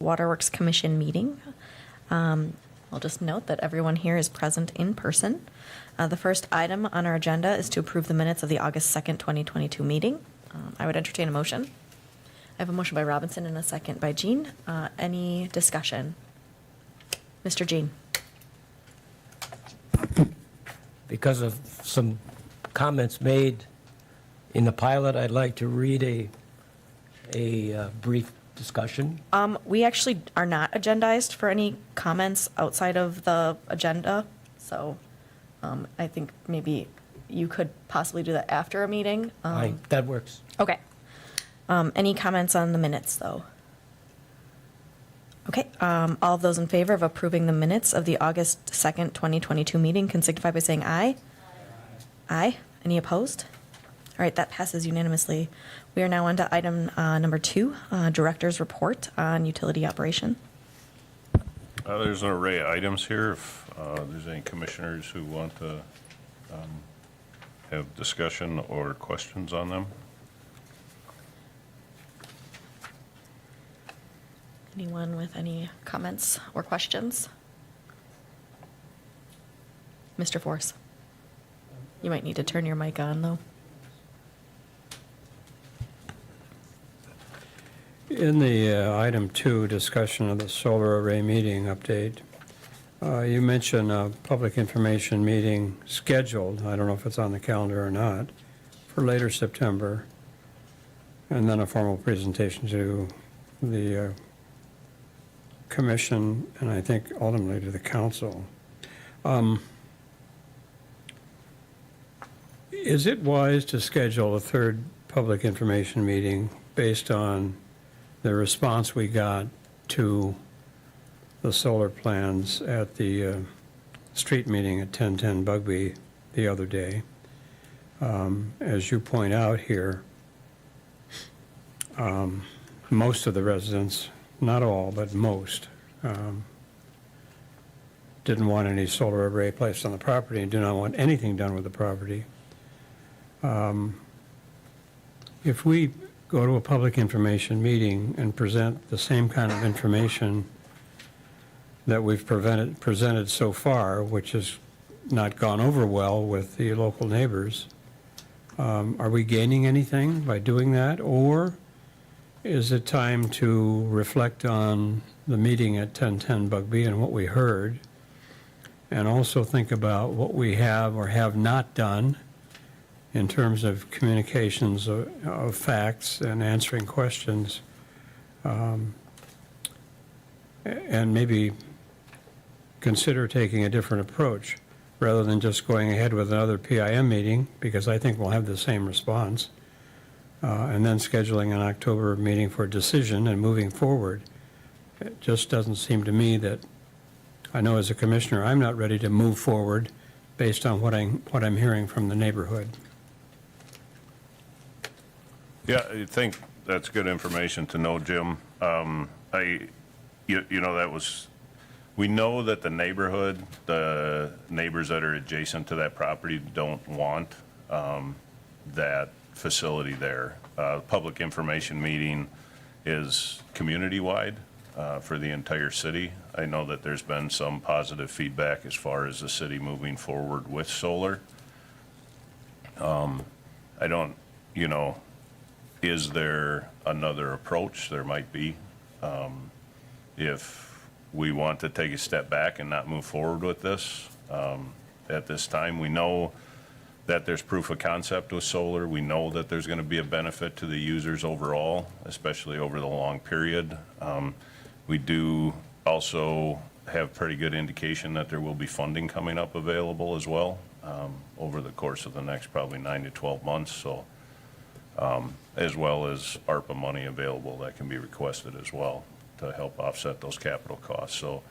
Waterworks Commission meeting. I'll just note that everyone here is present in person. The first item on our agenda is to approve the minutes of the August 2nd, 2022 meeting. I would entertain a motion. I have a motion by Robinson and a second by Jean. Any discussion? Mr. Jean. Because of some comments made in the pilot, I'd like to read a brief discussion. We actually are not agendized for any comments outside of the agenda, so I think maybe you could possibly do that after a meeting. That works. Okay. Any comments on the minutes, though? Okay. All of those in favor of approving the minutes of the August 2nd, 2022 meeting can signify by saying aye. Aye. Any opposed? All right, that passes unanimously. We are now on to item number 2, Director's Report on Utility Operation. There's an array of items here. If there's any commissioners who want to have discussion or questions on them. Anyone with any comments or questions? Mr. Force. You might need to turn your mic on, though. In the item 2, discussion of the solar array meeting update, you mentioned a public information meeting scheduled, I don't know if it's on the calendar or not, for later September, and then a formal presentation to the commission, and I think ultimately to the council. Is it wise to schedule a third public information meeting based on the response we got to the solar plans at the street meeting at 1010 Bugby the other day? As you point out here, most of the residents, not all, but most, didn't want any solar array placed on the property and do not want anything done with the property. If we go to a public information meeting and present the same kind of information that we've presented so far, which has not gone over well with the local neighbors, are we gaining anything by doing that? Or is it time to reflect on the meeting at 1010 Bugby and what we heard, and also think about what we have or have not done in terms of communications of facts and answering questions, and maybe consider taking a different approach rather than just going ahead with another PIM meeting, because I think we'll have the same response, and then scheduling an October meeting for a decision and moving forward. It just doesn't seem to me that, I know as a commissioner, I'm not ready to move forward based on what I'm hearing from the neighborhood. Yeah, I think that's good information to know, Jim. We know that the neighborhood, the neighbors that are adjacent to that property don't want that facility there. Public information meeting is community-wide for the entire city. I know that there's been some positive feedback as far as the city moving forward with solar. Is there another approach? There might be. If we want to take a step back and not move forward with this at this time, we know that there's proof of concept with solar. We know that there's going to be a benefit to the users overall, especially over the long period. We do also have pretty good indication that there will be funding coming up available as well over the course of the next probably 9 to 12 months. So, as well as ARPA money available that can be requested as well to help offset those capital costs. So,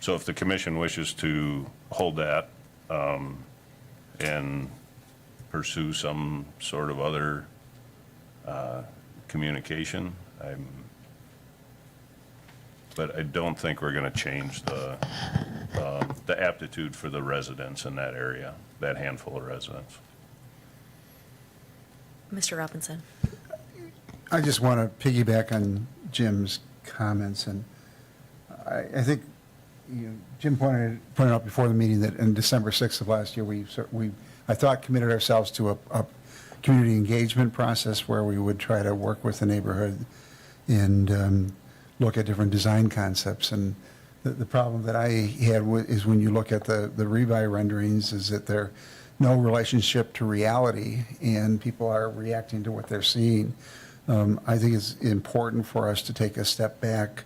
so if the commission wishes to hold that and pursue some sort of other communication, but I don't think we're going to change the aptitude for the residents in that area, that handful of residents. Mr. Robinson. I just want to piggyback on Jim's comments. And I think, Jim pointed out before the meeting that in December 6th of last year, I thought, committed ourselves to a community engagement process where we would try to work with the neighborhood and look at different design concepts. And the problem that I had is when you look at the rebuy renderings is that they're no relationship to reality, and people are reacting to what they're seeing. I think it's important for us to take a step back,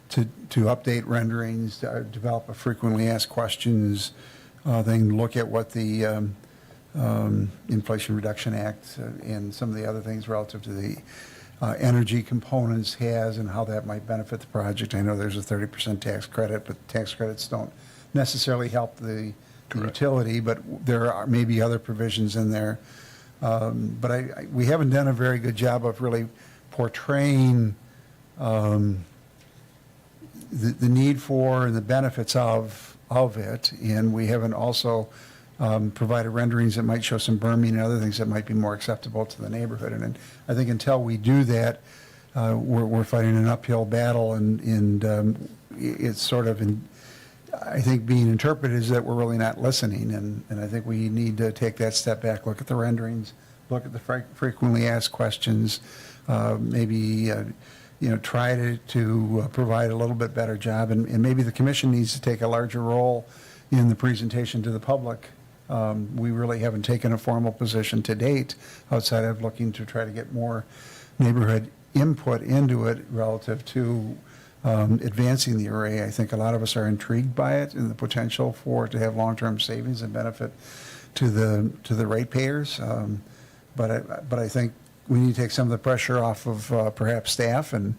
to update renderings, to develop a frequently asked questions, then look at what the Inflation Reduction Act and some of the other things relative to the energy components has and how that might benefit the project. I know there's a 30% tax credit, but tax credits don't necessarily help the utility, but there are maybe other provisions in there. But we haven't done a very good job of really portraying the need for and the benefits of it, and we haven't also provided renderings that might show some berming and other things that might be more acceptable to the neighborhood. And I think until we do that, we're fighting an uphill battle, and it's sort of I think being interpreted is that we're really not listening, and I think we need to take that step back, look at the renderings, look at the frequently asked questions, maybe try to provide a little bit better job, and maybe the commission needs to take a larger role in the presentation to the public. We really haven't taken a formal position to date outside of looking to try to get more neighborhood input into it relative to advancing the array. I think a lot of us are intrigued by it and the potential for it to have long-term savings and benefit to the ratepayers. But I think we need to take some of the pressure off of perhaps staff and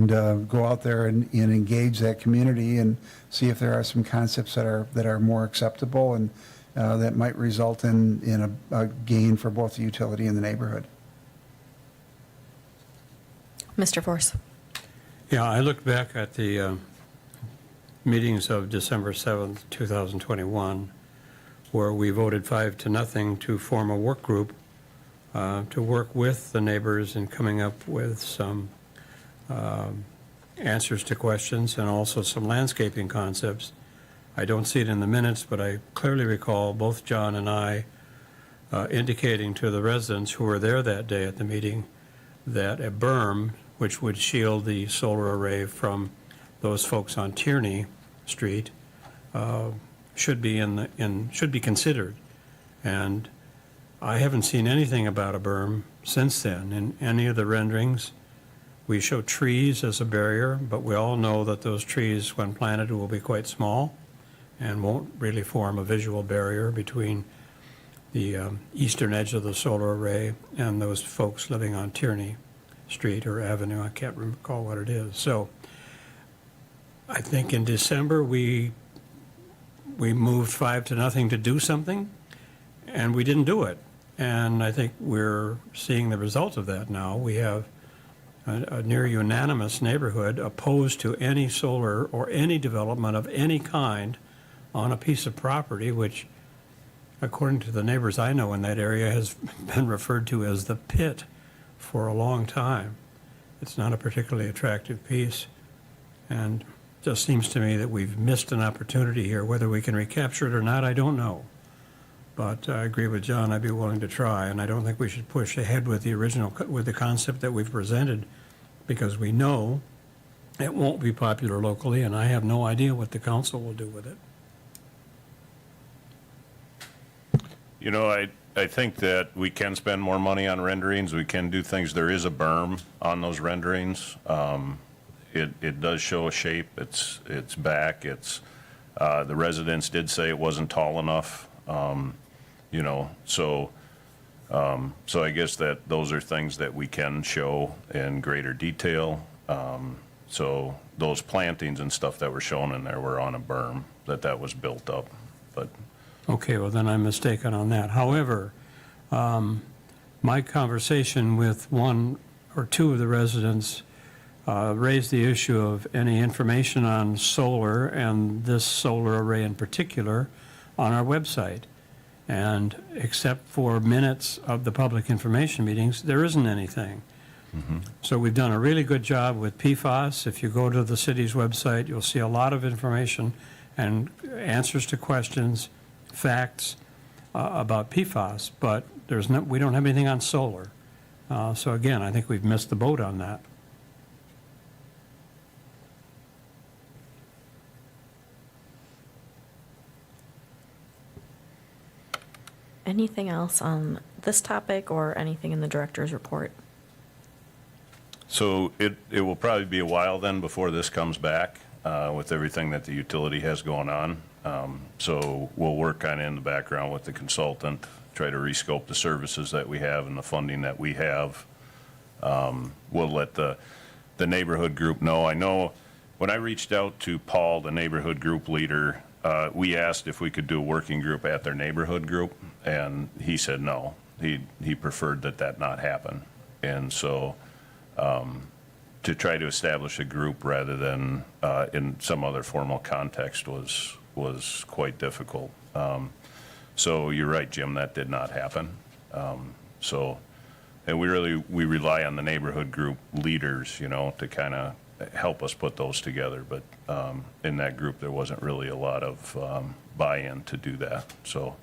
go out there and engage that community and see if there are some concepts that are more acceptable and that might result in a gain for both the utility and the neighborhood. Mr. Force. Yeah, I looked back at the meetings of December 7th, 2021, where we voted 5-0 to form a work group to work with the neighbors in coming up with some answers to questions and also some landscaping concepts. I don't see it in the minutes, but I clearly recall both John and I indicating to the residents who were there that day at the meeting that a berm, which would shield the solar array from those folks on Tierney Street, should be considered. And I haven't seen anything about a berm since then in any of the renderings. We show trees as a barrier, but we all know that those trees, when planted, will be quite small and won't really form a visual barrier between the eastern edge of the solar array and those folks living on Tierney Street or Avenue. I can't recall what it is. So I think in December we moved 5-0 to do something, and we didn't do it. And I think we're seeing the result of that now. We have a near unanimous neighborhood opposed to any solar or any development of any kind on a piece of property, which, according to the neighbors I know in that area, has been referred to as the pit for a long time. It's not a particularly attractive piece, and just seems to me that we've missed an opportunity here. Whether we can recapture it or not, I don't know. But I agree with John, I'd be willing to try, and I don't think we should push ahead with the concept that we've presented, because we know it won't be popular locally, and I have no idea what the council will do with it. You know, I think that we can spend more money on renderings. We can do things. There is a berm on those renderings. It does show a shape. It's back. The residents did say it wasn't tall enough. So I guess that those are things that we can show in greater detail. So those plantings and stuff that were shown in there were on a berm that was built up, but. Okay, well, then I'm mistaken on that. However, my conversation with one or two of the residents raised the issue of any information on solar and this solar array in particular on our website. And except for minutes of the public information meetings, there isn't anything. So we've done a really good job with PFAS. If you go to the city's website, you'll see a lot of information and answers to questions, facts about PFAS, but we don't have anything on solar. So again, I think we've missed the boat on that. Anything else on this topic or anything in the director's report? So it will probably be a while then before this comes back with everything that the utility has going on. So we'll work kind of in the background with the consultant, try to rescope the services that we have and the funding that we have. We'll let the neighborhood group know. I know when I reached out to Paul, the neighborhood group leader, we asked if we could do a working group at their neighborhood group, and he said no. He preferred that not happen. And so to try to establish a group rather than in some other formal context was quite difficult. So you're right, Jim, that did not happen. And we rely on the neighborhood group leaders, to kind of help us put those together. But in that group, there wasn't really a lot of buy-in to do that. So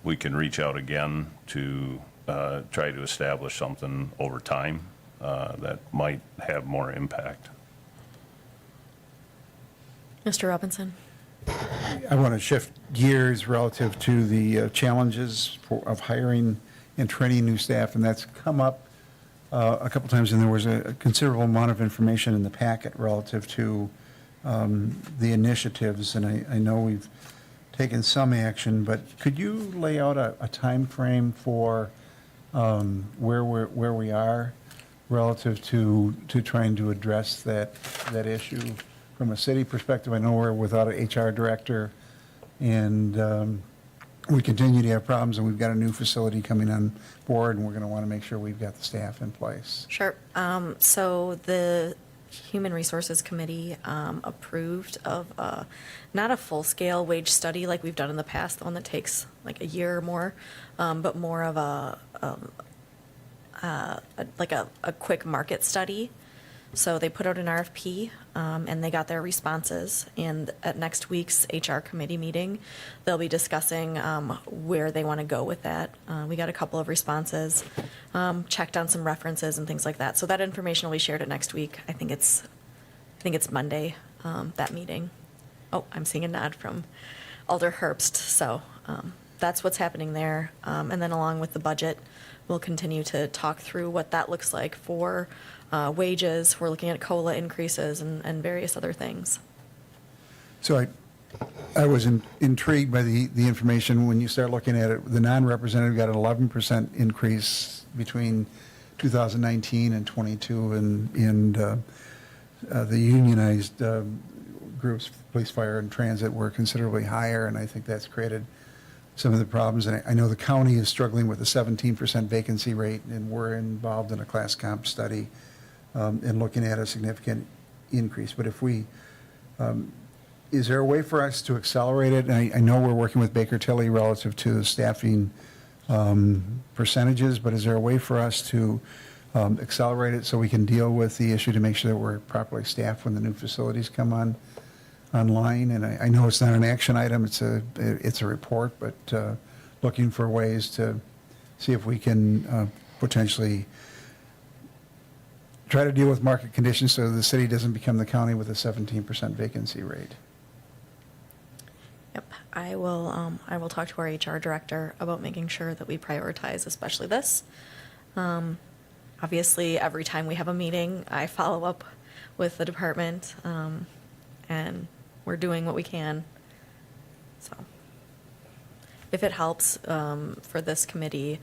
we can reach out again to try to establish something over time that might have more impact. Mr. Robinson? I want to shift gears relative to the challenges of hiring and training new staff, and that's come up a couple times, and there was a considerable amount of information in the packet relative to the initiatives, and I know we've taken some action, but could you lay out a time frame for where we are relative to trying to address that issue from a city perspective? I know we're without an HR director, and we continue to have problems, and we've got a new facility coming on board, and we're going to want to make sure we've got the staff in place. Sure. So the Human Resources Committee approved of not a full-scale wage study like we've done in the past, the one that takes like a year or more, but more of a quick market study. So they put out an RFP, and they got their responses. And at next week's HR committee meeting, they'll be discussing where they want to go with that. We got a couple of responses, checked on some references and things like that. So that information will be shared at next week. I think it's Monday, that meeting. Oh, I'm seeing a nod from Alder Herbst. So that's what's happening there. And then along with the budget, we'll continue to talk through what that looks like for wages. We're looking at COLA increases and various other things. So I was intrigued by the information when you start looking at it. The non-representative got an 11% increase between 2019 and 22, and the unionized groups, police, fire, and transit, were considerably higher, and I think that's created some of the problems. And I know the county is struggling with a 17% vacancy rate, and we're involved in a class comp study and looking at a significant increase. But if we, is there a way for us to accelerate it? And I know we're working with Baker Tilly relative to the staffing percentages, but is there a way for us to accelerate it so we can deal with the issue to make sure that we're properly staffed when the new facilities come online? And I know it's not an action item, it's a report, but looking for ways to see if we can potentially try to deal with market conditions so the city doesn't become the county with a 17% vacancy rate. Yep, I will talk to our HR director about making sure that we prioritize, especially this. Obviously, every time we have a meeting, I follow up with the department, and we're doing what we can. So, if it helps for this committee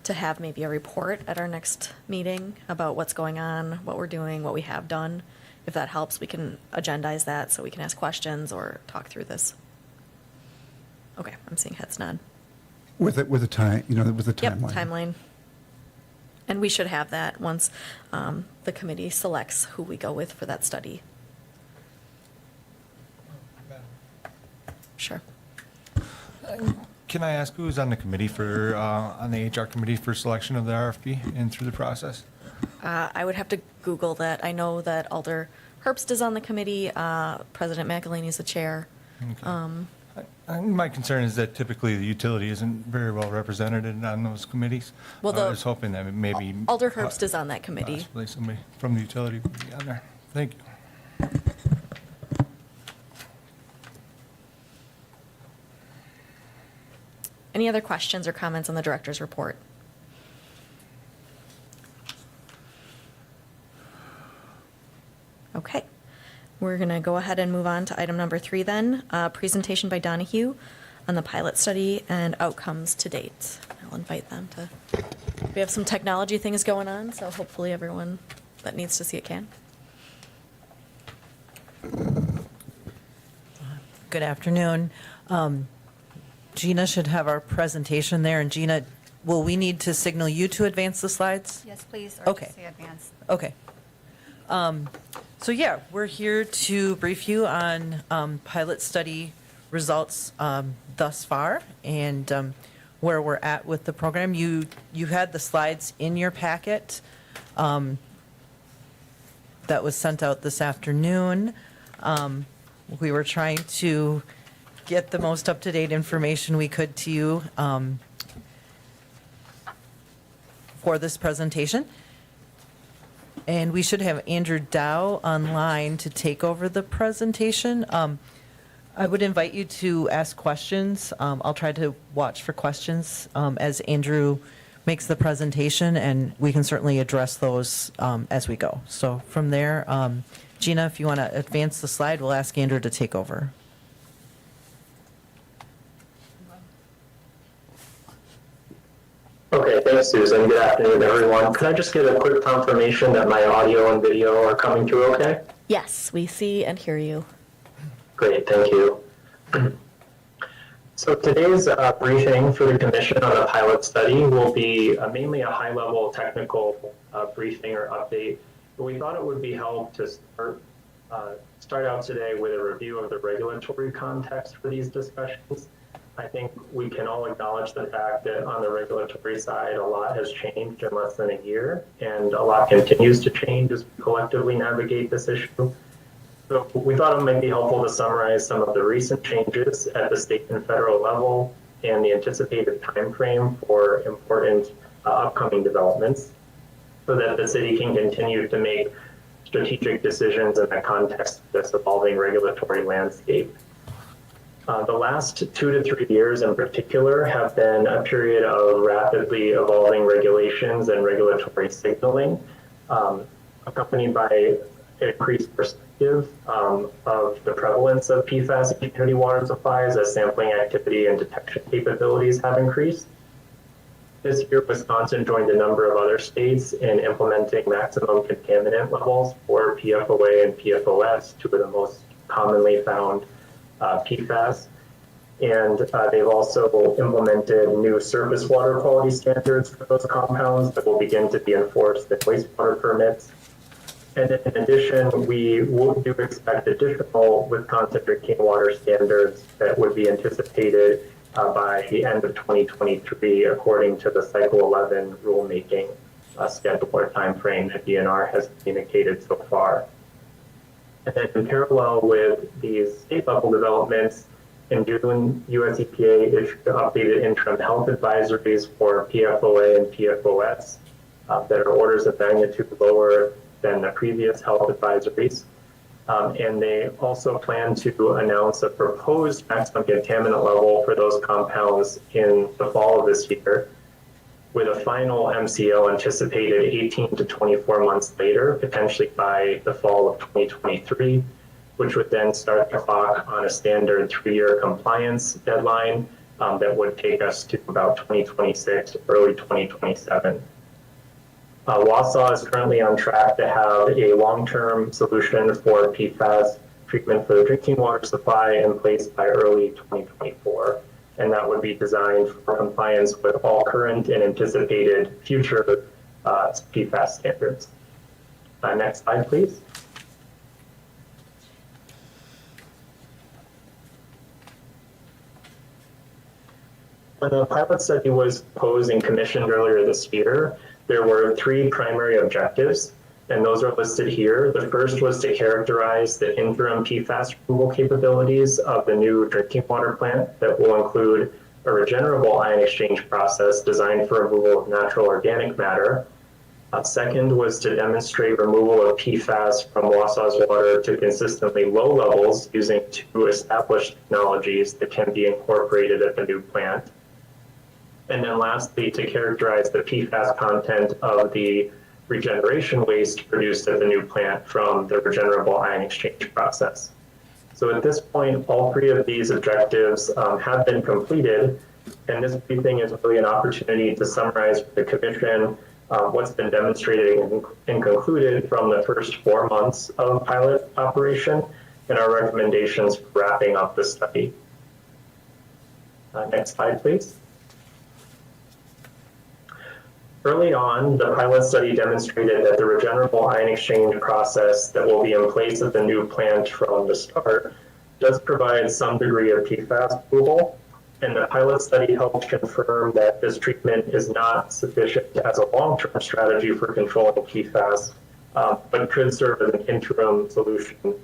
to have maybe a report at our next meeting about what's going on, what we're doing, what we have done, if that helps, we can agendize that so we can ask questions or talk through this. Okay, I'm seeing heads nod. With a time, with the timeline. Yep, timeline. And we should have that once the committee selects who we go with for that study. Sure. Can I ask who's on the committee on the HR committee for selection of the RFP and through the process? I would have to Google that. I know that Alder Herbst is on the committee, President McElhaney is the chair. My concern is that typically the utility isn't very well represented on those committees. Well, I was hoping that maybe. Alder Herbst is on that committee. Possibly somebody from the utility would be on there. Thank you. Any other questions or comments on the director's report? Okay, we're going to go ahead and move on to item number 3 then, presentation by Donahue on the pilot study and outcomes to date. I'll invite them to, we have some technology things going on, so hopefully everyone that needs to see it can. Good afternoon. Gina should have our presentation there, and Gina, will we need to signal you to advance the slides? Yes, please, or Okay. just say advance. Okay. So yeah, we're here to brief you on pilot study results thus far and where we're at with the program. You had the slides in your packet that was sent out this afternoon. We were trying to get the most up-to-date information we could to you for this presentation. And we should have Andrew Dow online to take over the presentation. I would invite you to ask questions. I'll try to watch for questions as Andrew makes the presentation, and we can certainly address those as we go. So from there, Gina, if you want to advance the slide, we'll ask Andrew to take over. Okay, thanks, Susan. Good afternoon, everyone. Could I just get a quick confirmation that my audio and video are coming through okay? Yes, we see and hear you. Great, thank you. So today's briefing for the Commission on the pilot study will be mainly a high-level technical briefing or update. But we thought it would be helpful to start out today with a review of the regulatory context for these discussions. I think we can all acknowledge the fact that on the regulatory side, a lot has changed in less than a year, and a lot continues to change as we collectively navigate this issue. So we thought it might be helpful to summarize some of the recent changes at the state and federal level and the anticipated timeframe for important upcoming developments so that the city can continue to make strategic decisions in the context of this evolving regulatory landscape. The last 2 to 3 years in particular have been a period of rapidly evolving regulations and regulatory signaling, accompanied by increased perspective of the prevalence of PFAS in community water supplies as sampling activity and detection capabilities have increased. This year, Wisconsin joined a number of other states in implementing maximum contaminant levels for PFOA and PFOS, two of the most commonly found PFAS. And they've also implemented new surface water quality standards for those compounds that will begin to be enforced in wastewater permits. And in addition, we do expect additional Wisconsin drinking water standards that would be anticipated by the end of 2023, according to the Cycle 11 rulemaking schedule or timeframe that DNR has communicated so far. And then in parallel with these state-level developments, in June, US EPA issued updated interim health advisories for PFOA and PFOS that are orders of magnitude lower than the previous health advisories. And they also plan to announce a proposed maximum contaminant level for those compounds in the fall of this year, with a final MCO anticipated 18 to 24 months later, potentially by the fall of 2023, which would then start the clock on a standard 3-year compliance deadline that would take us to about 2026, early 2027. Wausau is currently on track to have a long-term solution for PFAS treatment for the drinking water supply in place by early 2024. And that would be designed for compliance with all current and anticipated future PFAS standards. Next slide, please. When the pilot study was proposed and commissioned earlier this year, there were 3 primary objectives, and those are listed here. The first was to characterize the interim PFAS removal capabilities of the new drinking water plant that will include a regenerable ion exchange process designed for removal of natural organic matter. Second was to demonstrate removal of PFAS from Wausau's water to consistently low levels using 2 established technologies that can be incorporated at the new plant. And then lastly, to characterize the PFAS content of the regeneration waste produced at the new plant from the regenerable ion exchange process. So at this point, all 3 of these objectives have been completed, and this briefing is really an opportunity to summarize for the Commission what's been demonstrated and concluded from the first 4 months of pilot operation and our recommendations for wrapping up the study. Next slide, please. Early on, the pilot study demonstrated that the regenerable ion exchange process that will be in place at the new plant from the start does provide some degree of PFAS removal, and the pilot study helped confirm that this treatment is not sufficient as a long-term strategy for controlling PFAS, but could serve as an interim solution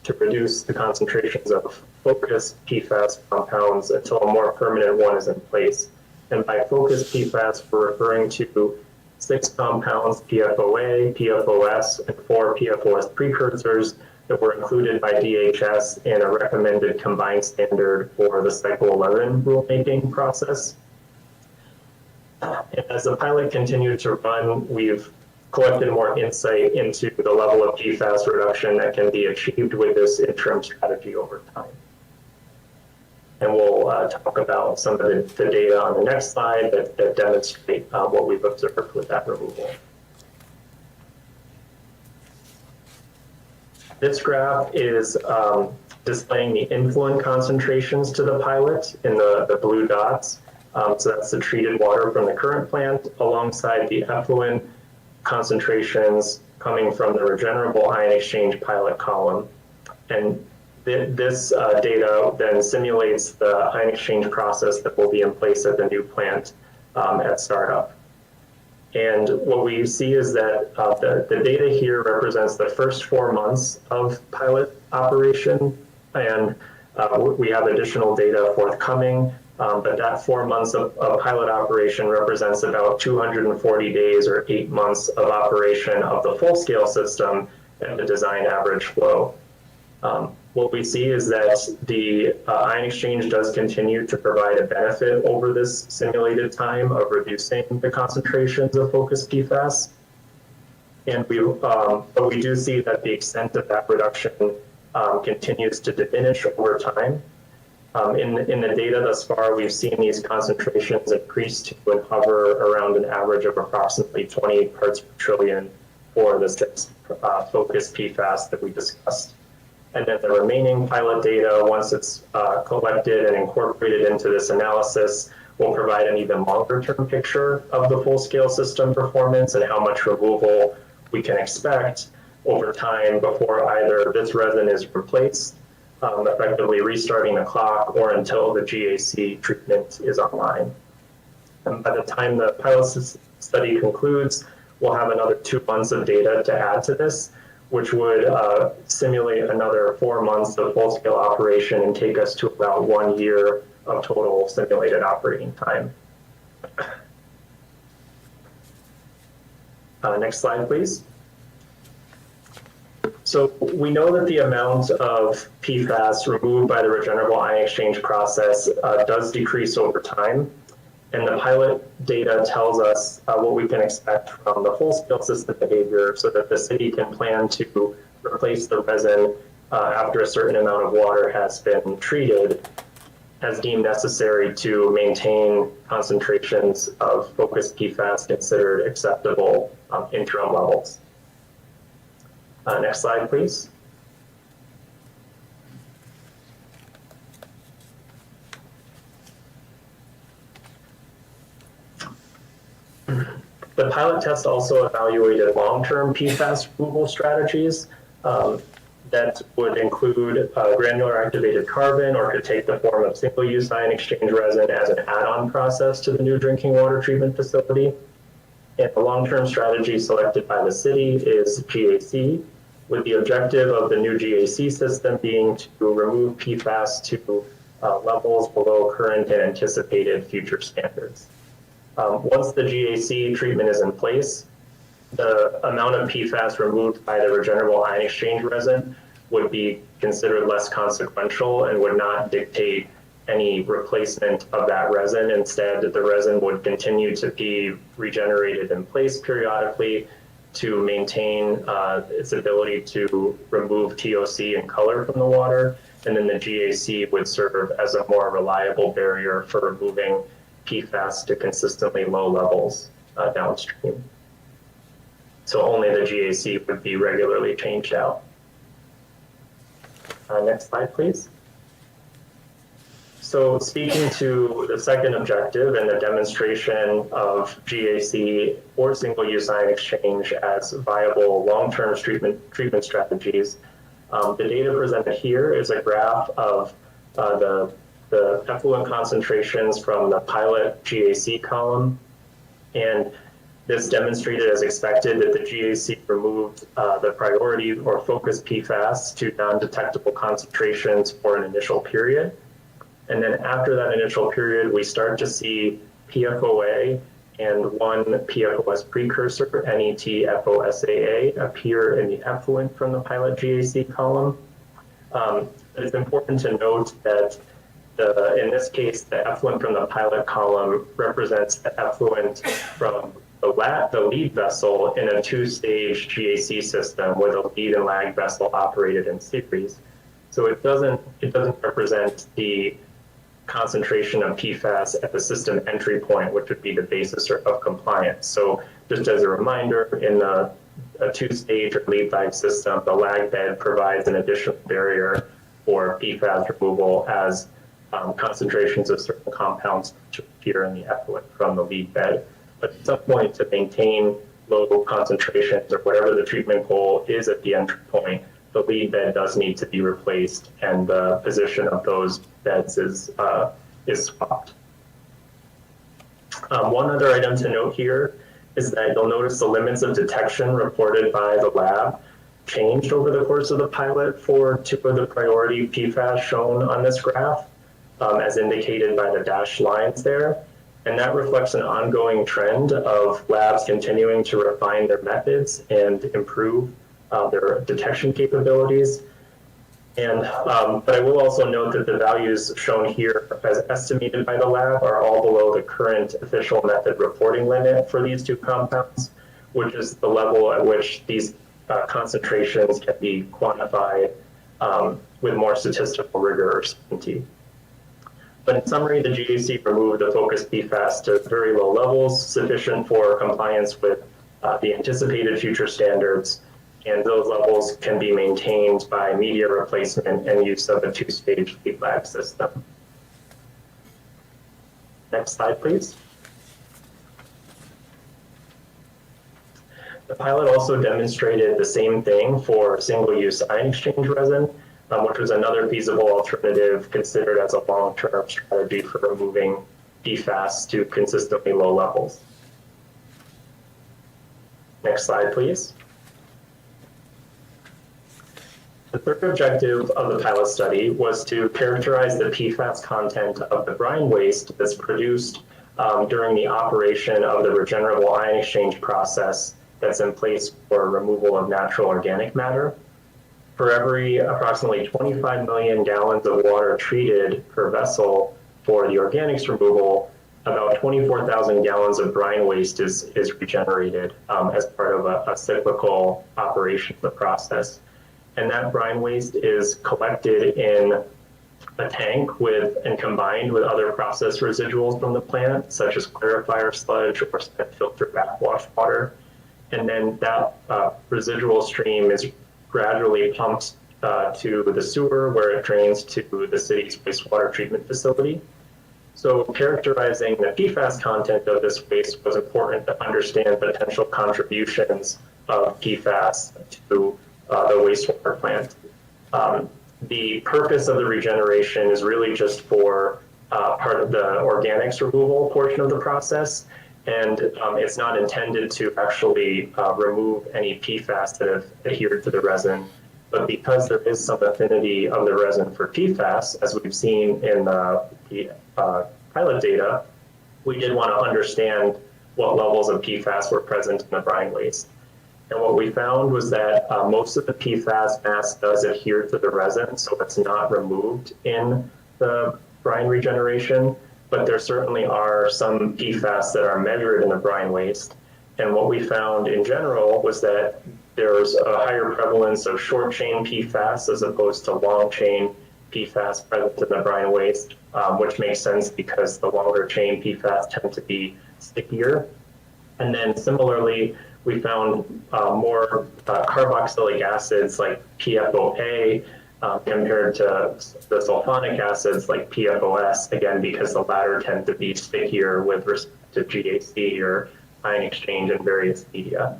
to reduce the concentrations of focused PFAS compounds until a more permanent one is in place. And by focused PFAS, we're referring to 6 compounds, PFOA, PFOS, and 4 PFOS precursors that were included by DHS in a recommended combined standard for the Cycle 11 rulemaking process. And as the pilot continued to run, we've collected more insight into the level of PFAS reduction that can be achieved with this interim strategy over time. And we'll talk about some of the data on the next slide that demonstrate what we've observed with that removal. This graph is displaying the influent concentrations to the pilot in the blue dots. So that's the treated water from the current plant alongside the effluent concentrations coming from the regenerable ion exchange pilot column. And this data then simulates the ion exchange process that will be in place at the new plant at startup. And what we see is that the data here represents the first 4 months of pilot operation, and we have additional data forthcoming, but that 4 months of pilot operation represents about 240 days or 8 months of operation of the full-scale system at the design average flow. What we see is that the ion exchange does continue to provide a benefit over this simulated time of reducing the concentrations of focused PFAS. And but we do see that the extent of that reduction continues to diminish over time. In the data thus far, we've seen these concentrations increase to and hover around an average of approximately 20 parts per trillion for the 6 focused PFAS that we discussed. And then the remaining pilot data, once it's collected and incorporated into this analysis, will provide an even longer-term picture of the full-scale system performance and how much removal we can expect over time before either this resin is replaced, effectively restarting the clock, or until the GAC treatment is online. And by the time the pilot study concludes, we'll have another 2 months of data to add to this, which would simulate another 4 months of full-scale operation and take us to about 1 year of total simulated operating time. Next slide, please. So we know that the amount of PFAS removed by the regenerable ion exchange process does decrease over time. And the pilot data tells us what we can expect from the full-scale system behavior so that the city can plan to replace the resin after a certain amount of water has been treated as deemed necessary to maintain concentrations of focused PFAS considered acceptable interim levels. Next slide, please. The pilot test also evaluated long-term PFAS removal strategies that would include granular activated carbon, or could take the form of single-use ion exchange resin as an add-on process to the new drinking water treatment facility. And the long-term strategy selected by the city is GAC, with the objective of the new GAC system being to remove PFAS to levels below current and anticipated future standards. Once the GAC treatment is in place, the amount of PFAS removed by the regenerable ion exchange resin would be considered less consequential and would not dictate any replacement of that resin. Instead, the resin would continue to be regenerated in place periodically to maintain its ability to remove TOC and color from the water. And then the GAC would serve as a more reliable barrier for removing PFAS to consistently low levels downstream. So only the GAC would be regularly changed out. Next slide, please. So speaking to the second objective and the demonstration of GAC or single-use ion exchange as viable long-term treatment strategies, the data presented here is a graph of the effluent concentrations from the pilot GAC column. And this demonstrated as expected that the GAC removed the priority or focus PFAS to non-detectable concentrations for an initial period. And then after that initial period, we start to see PFOA and one PFOS precursor, NET-FOSAA, appear in the effluent from the pilot GAC column. It's important to note that in this case, the effluent from the pilot column represents the effluent from the lead vessel in a two-stage GAC system where the lead and lag vessel operated in series. So it doesn't represent the concentration of PFAS at the system entry point, which would be the basis of compliance. So just as a reminder, in a two-stage or lead lag system, the lag bed provides an additional barrier for PFAS removal as concentrations of certain compounds appear in the effluent from the lead bed. But at some point, to maintain low concentrations or whatever the treatment goal is at the entry point, the lead bed does need to be replaced, and the position of those beds is swapped. One other item to note here is that you'll notice the limits of detection reported by the lab changed over the course of the pilot for two of the priority PFAS shown on this graph, as indicated by the dashed lines there. And that reflects an ongoing trend of labs continuing to refine their methods and improve their detection capabilities. And but I will also note that the values shown here as estimated by the lab are all below the current official method reporting limit for these two compounds, which is the level at which these concentrations can be quantified with more statistical rigor or certainty. But in summary, the GAC removed the focus PFAS to very low levels, sufficient for compliance with the anticipated future standards, and those levels can be maintained by media replacement and use of a two-stage lead lag system. Next slide, please. The pilot also demonstrated the same thing for single-use ion exchange resin, which was another feasible alternative considered as a long-term strategy for removing PFAS to consistently low levels. Next slide, please. The third objective of the pilot study was to characterize the PFAS content of the brine waste that's produced during the operation of the regenerable ion exchange process that's in place for removal of natural organic matter. For every approximately 25 million gallons of water treated per vessel for the organics removal, about 24,000 gallons of brine waste is regenerated as part of a cyclical operation of the process. And that brine waste is collected in a tank and combined with other process residuals from the plant, such as clarifier sludge or spent filter backwash water. And then that residual stream is gradually pumped to the sewer where it drains to the city's wastewater treatment facility. So characterizing the PFAS content of this waste was important to understand potential contributions of PFAS to the wastewater plant. The purpose of the regeneration is really just for part of the organics removal portion of the process. and it's not intended to actually remove any PFAS that have adhered to the resin. But because there is some affinity of the resin for PFAS, as we've seen in the pilot data, we did want to understand what levels of PFAS were present in the brine waste. And what we found was that most of the PFAS mass does adhere to the resin, so it's not removed in the brine regeneration, but there certainly are some PFAS that are measured in the brine waste. And what we found in general was that there's a higher prevalence of short chain PFAS as opposed to long chain PFAS present in the brine waste, which makes sense because the longer chain PFAS tend to be stickier. And then similarly, we found more carboxylic acids like PFOA compared to the sulfonic acids like PFOS, again, because the latter tend to be stickier with respect to GAC or ion exchange in various media.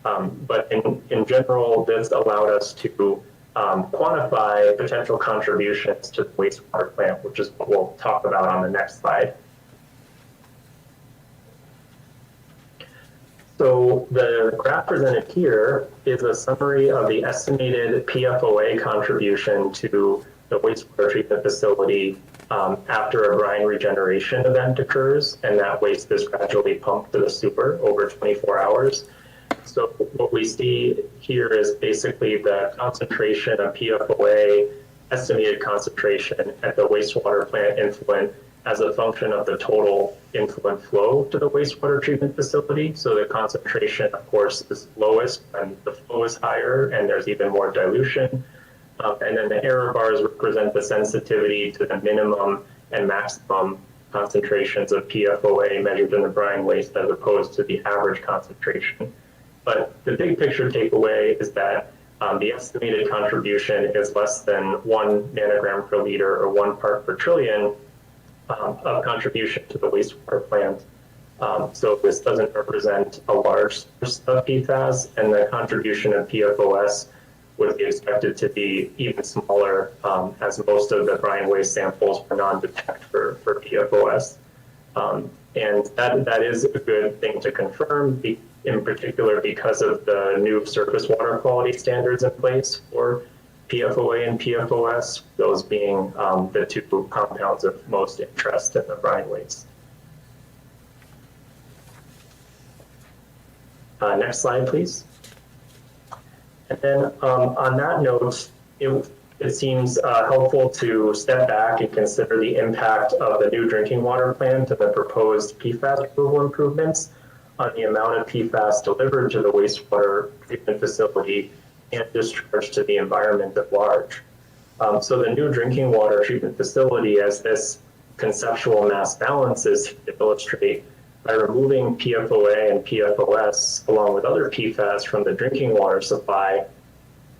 But in general, this allowed us to quantify potential contributions to the wastewater plant, which is what we'll talk about on the next slide. So the graph presented here is a summary of the estimated PFOA contribution to the wastewater treatment facility after a brine regeneration event occurs, and that waste is gradually pumped to the sewer over 24 hours. So what we see here is basically the concentration of PFOA, estimated concentration at the wastewater plant influent as a function of the total influent flow to the wastewater treatment facility. So the concentration, of course, is lowest when the flow is higher and there's even more dilution. And then the error bars represent the sensitivity to the minimum and maximum concentrations of PFOA measured in the brine waste as opposed to the average concentration. But the big picture takeaway is that the estimated contribution is less than 1 nanogram per liter or 1 part per trillion of contribution to the wastewater plant. So this doesn't represent a large source of PFAS, and the contribution of PFOS would be expected to be even smaller, as most of the brine waste samples were non-detect for PFOS. And that is a good thing to confirm, in particular because of the new surface water quality standards in place for PFOA and PFOS, those being the two compounds of most interest in the brine waste. Next slide, please. And then on that note, it seems helpful to step back and consider the impact of the new drinking water plant and the proposed PFAS removal improvements on the amount of PFAS delivered to the wastewater treatment facility and discharged to the environment at large. So the new drinking water treatment facility, as this conceptual mass balance is to illustrate, by removing PFOA and PFOS along with other PFAS from the drinking water supply,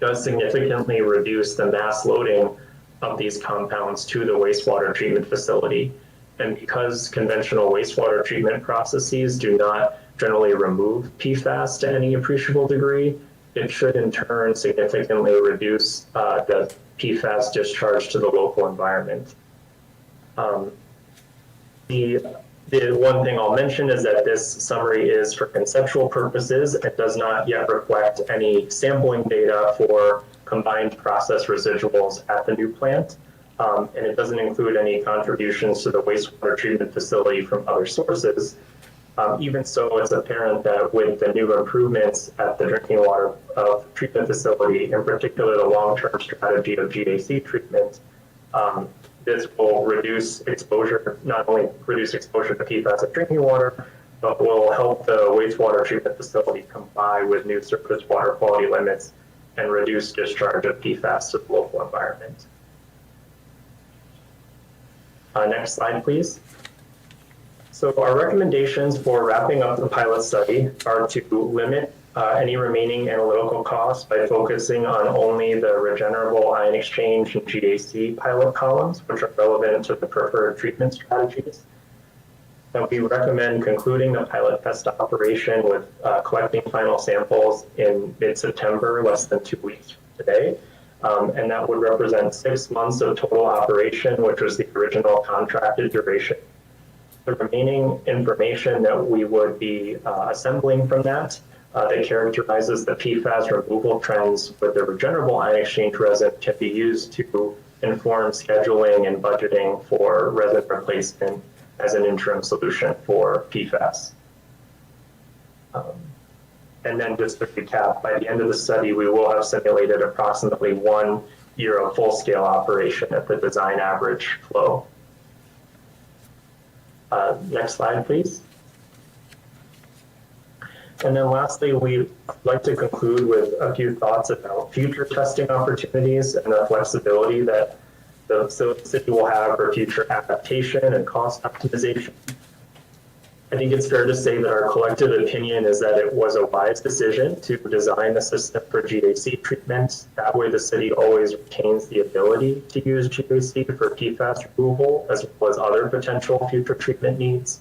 does significantly reduce the mass loading of these compounds to the wastewater treatment facility. And because conventional wastewater treatment processes do not generally remove PFAS to any appreciable degree, it should in turn significantly reduce the PFAS discharge to the local environment. The one thing I'll mention is that this summary is for conceptual purposes. It does not yet reflect any sampling data for combined process residuals at the new plant. And it doesn't include any contributions to the wastewater treatment facility from other sources. Even so, it's apparent that with the new improvements at the drinking water treatment facility, in particular the long-term strategy of GAC treatment, this will reduce exposure, not only reduce exposure to PFAS at drinking water, but will help the wastewater treatment facility comply with new surface water quality limits and reduce discharge of PFAS to the local environment. Next slide, please. So our recommendations for wrapping up the pilot study are to limit any remaining analytical costs by focusing on only the regenerable ion exchange and GAC pilot columns, which are relevant to the preferred treatment strategies. And we recommend concluding the pilot test operation with collecting final samples in mid-September, less than 2 weeks from today. And that would represent 6 months of total operation, which was the original contracted duration. the remaining information that we would be assembling from that that characterizes the PFAS removal trends with the regenerable ion exchange resin can be used to inform scheduling and budgeting for resin replacement as an interim solution for PFAS. And then just to recap, by the end of the study, we will have simulated approximately 1 year of full-scale operation at the design average flow. Next slide, please. And then lastly, we'd like to conclude with a few thoughts about future testing opportunities and the flexibility that the city will have for future adaptation and cost optimization. I think it's fair to say that our collective opinion is that it was a wise decision to design the system for GAC treatment. That way the city always retains the ability to use GAC for PFAS removal as well as other potential future treatment needs.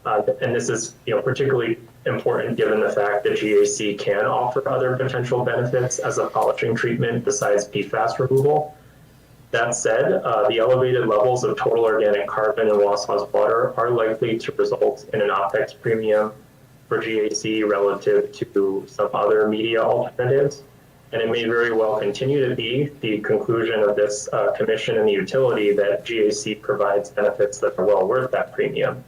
And this is particularly important given the fact that GAC can offer other potential benefits as a polishing treatment besides PFAS removal. That said, the elevated levels of total organic carbon in Wausau's water are likely to result in an OPEX premium for GAC relative to some other media alternatives. And it may very well continue to be the conclusion of this commission and the utility that GAC provides benefits that are well worth that premium.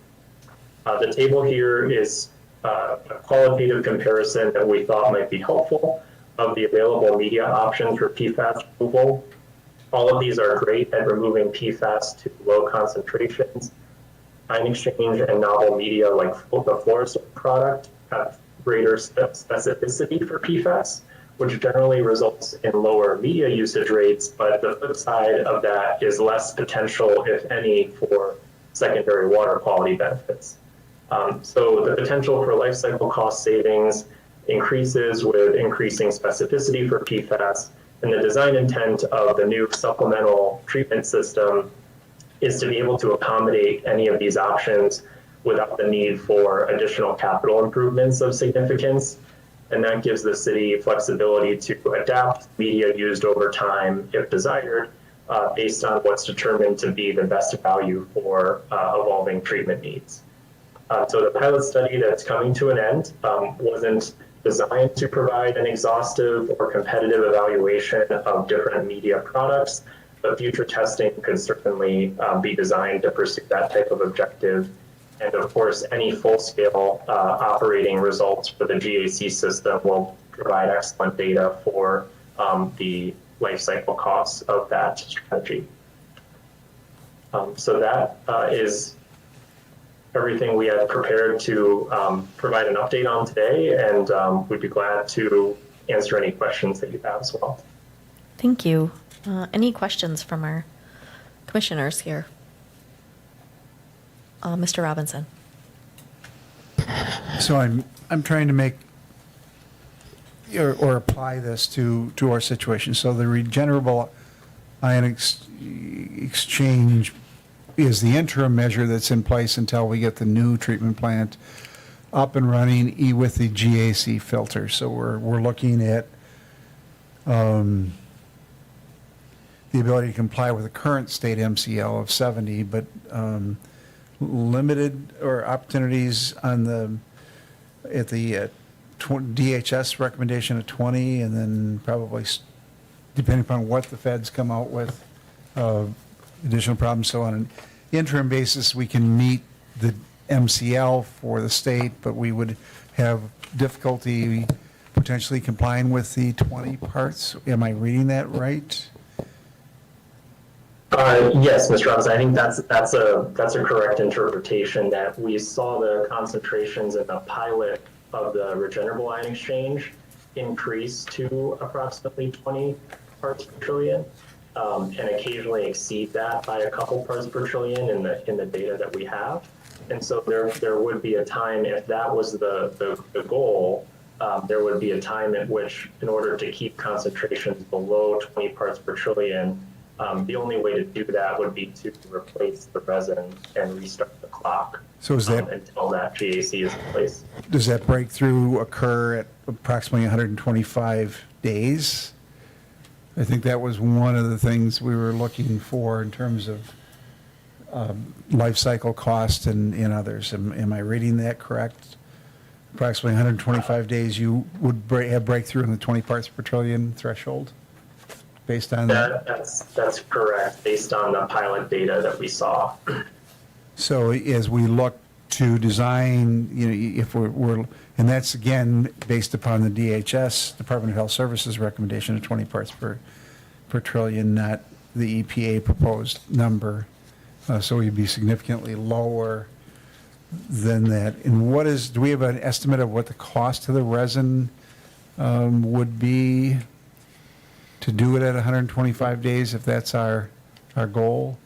The table here is a qualitative comparison that we thought might be helpful of the available media options for PFAS removal. All of these are great at removing PFAS to low concentrations. Ion exchange and novel media like the Pfoa product have greater specificity for PFAS, which generally results in lower media usage rates, but the flip side of that is less potential, if any, for secondary water quality benefits. So the potential for life cycle cost savings increases with increasing specificity for PFAS, and the design intent of the new supplemental treatment system is to be able to accommodate any of these options without the need for additional capital improvements of significance. And that gives the city flexibility to adapt media used over time if desired, based on what's determined to be the best value for evolving treatment needs. So the pilot study that's coming to an end wasn't designed to provide an exhaustive or competitive evaluation of different media products, but future testing could certainly be designed to pursue that type of objective. And of course, any full-scale operating results for the GAC system will provide excellent data for the life cycle costs of that strategy. So that is everything we had prepared to provide an update on today, and we'd be glad to answer any questions that you have as well. Thank you. Any questions from our commissioners here? Mr. Robinson. So I'm trying to make or apply this to our situation. So the regenerable ion exchange is the interim measure that's in place until we get the new treatment plant up and running with the GAC filter. So we're looking at the ability to comply with the current state MCL of 70, but limited or opportunities on at the DHS recommendation of 20, and then probably depending upon what the feds come out with, additional problems. So on an interim basis, we can meet the MCL for the state, but we would have difficulty potentially complying with the 20 parts. Am I reading that right? Yes, Mr. Robinson, I think that's a correct interpretation, that we saw the concentrations in the pilot of the regenerable ion exchange increase to approximately 20 parts per trillion, and occasionally exceed that by a couple parts per trillion in the data that we have. And so there would be a time, if that was the goal, there would be a time at which, in order to keep concentrations below 20 parts per trillion, the only way to do that would be to replace the resin and restart the clock. So is that until that GAC is in place? Does that breakthrough occur at approximately 125 days? I think that was one of the things we were looking for in terms of life cycle cost in others. Am I reading that correct? Approximately 125 days, you would have breakthrough in the 20 parts per trillion threshold, based on that? That's correct, based on the pilot data that we saw. So as we look to design, if we're, and that's again, based upon the DHS, Department of Health Services recommendation of 20 parts per trillion, not the EPA proposed number. So we'd be significantly lower than that. And do we have an estimate of what the cost of the resin would be to do it at 125 days, if that's our goal?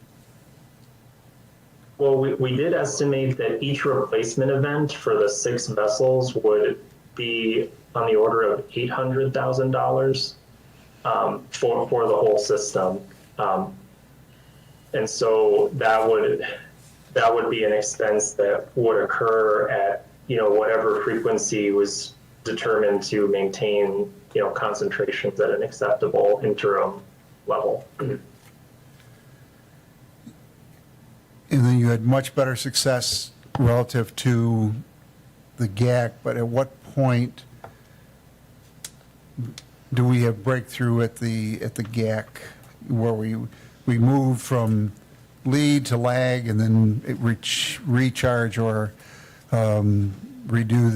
Well, we did estimate that each replacement event for the 6 vessels would be on the order of $800,000 for the whole system. And so that would be an expense that would occur at, whatever frequency was determined to maintain, concentrations at an acceptable interim level. And then you had much better success relative to the GAC, but at what point do we have breakthrough at the GAC where we move from lead to lag and then it recharge or redo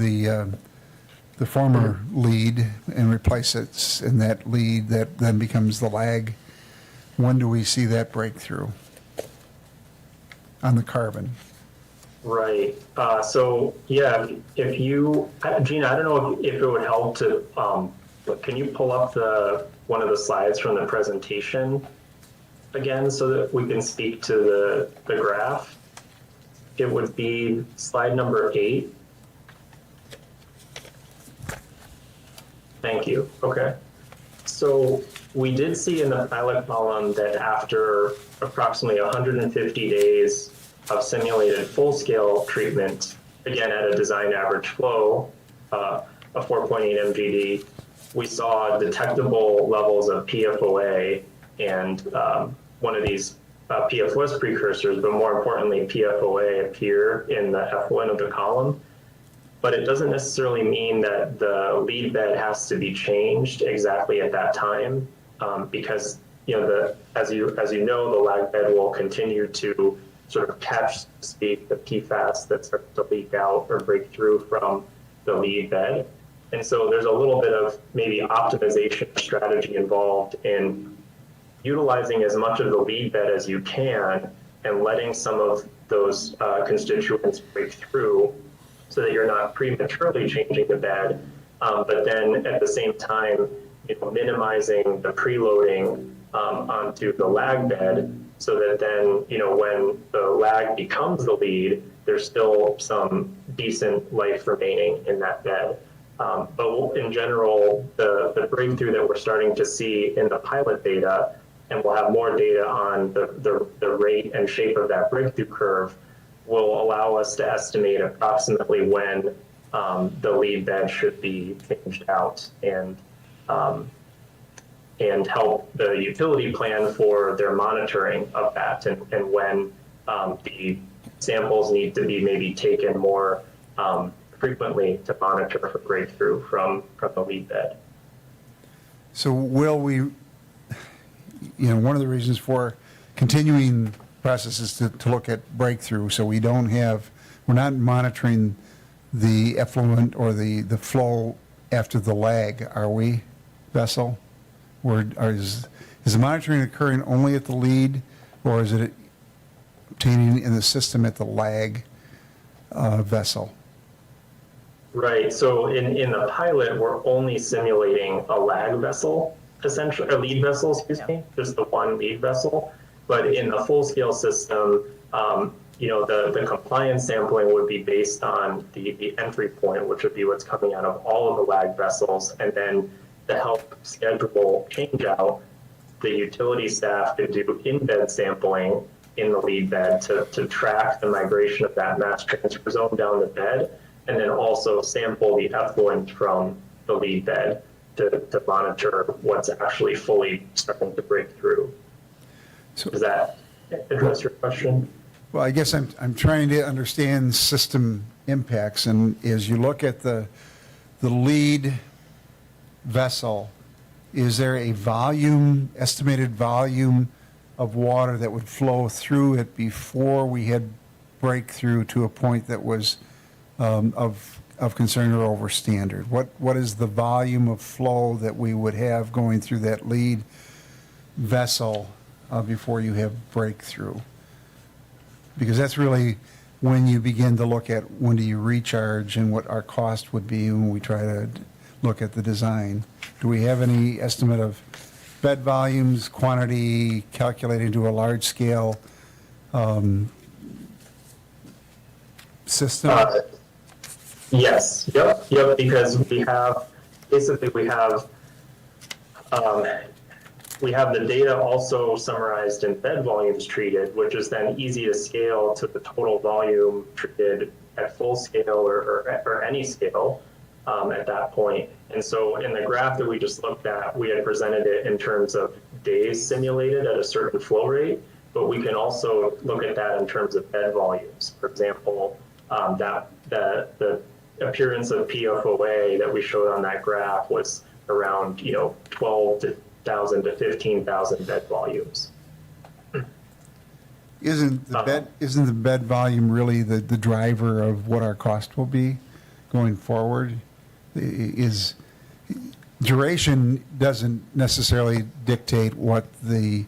the former lead and replace it in that lead that then becomes the lag? When do we see that breakthrough on the carbon? Right. So yeah, if you, Gina, I don't know if it would help to, can you pull up one of the slides from the presentation again so that we can speak to the graph? It would be slide number 8. Thank you. Okay. So we did see in the pilot column that after approximately 150 days of simulated full-scale treatment, again at a design average flow, a 4.8 MGD, we saw detectable levels of PFOA and one of these PFOS precursors, but more importantly, PFOA appear in the effluent of the column. But it doesn't necessarily mean that the lead bed has to be changed exactly at that time, because as you know, the lag bed will continue to sort of catch, so to speak, the PFAS that starts to leak out or break through from the lead bed. And so there's a little bit of maybe optimization strategy involved in utilizing as much of the lead bed as you can and letting some of those constituents break through so that you're not prematurely changing the bed, but then at the same time, minimizing the preloading onto the lag bed so that then, when the lag becomes the lead, there's still some decent life remaining in that bed. But in general, the breakthrough that we're starting to see in the pilot data, and we'll have more data on the rate and shape of that breakthrough curve, will allow us to estimate approximately when the lead bed should be changed out and help the utility plan for their monitoring of that and when the samples need to be maybe taken more frequently to monitor for breakthrough from the lead bed. So will we, one of the reasons for continuing process is to look at breakthrough, so we're not monitoring the effluent or the flow after the lag, are we, vessel? Is the monitoring occurring only at the lead, or is it obtaining in the system at the lag vessel? Right, so in the pilot, we're only simulating a lag vessel, essentially, a lead vessel, excuse me, just the one lead vessel. But in the full-scale system, the compliance sampling would be based on the entry point, which would be what's coming out of all of the lag vessels, and then to help schedule change out, the utility staff could do in-bed sampling in the lead bed to track the migration of that mass transfer zone down the bed, and then also sample the effluent from the lead bed to monitor what's actually fully starting to break through. So, Does that address your question? Well, I guess I'm trying to understand system impacts, and as you look at the lead vessel, is there a volume, estimated volume of water that would flow through it before we had breakthrough to a point that was of concern or over standard? What is the volume of flow that we would have going through that lead vessel before you have breakthrough? Because that's really when you begin to look at when do you recharge and what our cost would be when we try to look at the design. Do we have any estimate of bed volumes, quantity calculated to a large scale system? Yes, yep, because we have the data also summarized in bed volumes treated, which is then easy to scale to the total volume treated at full scale or any scale at that point. And so in the graph that we just looked at, we had presented it in terms of days simulated at a certain flow rate, but we can also look at that in terms of bed volumes. For example, the appearance of Pfoa that we showed on that graph was around 12,000 to 15,000 bed volumes. Isn't the bed volume really the driver of what our cost will be going forward? Is duration doesn't necessarily dictate what the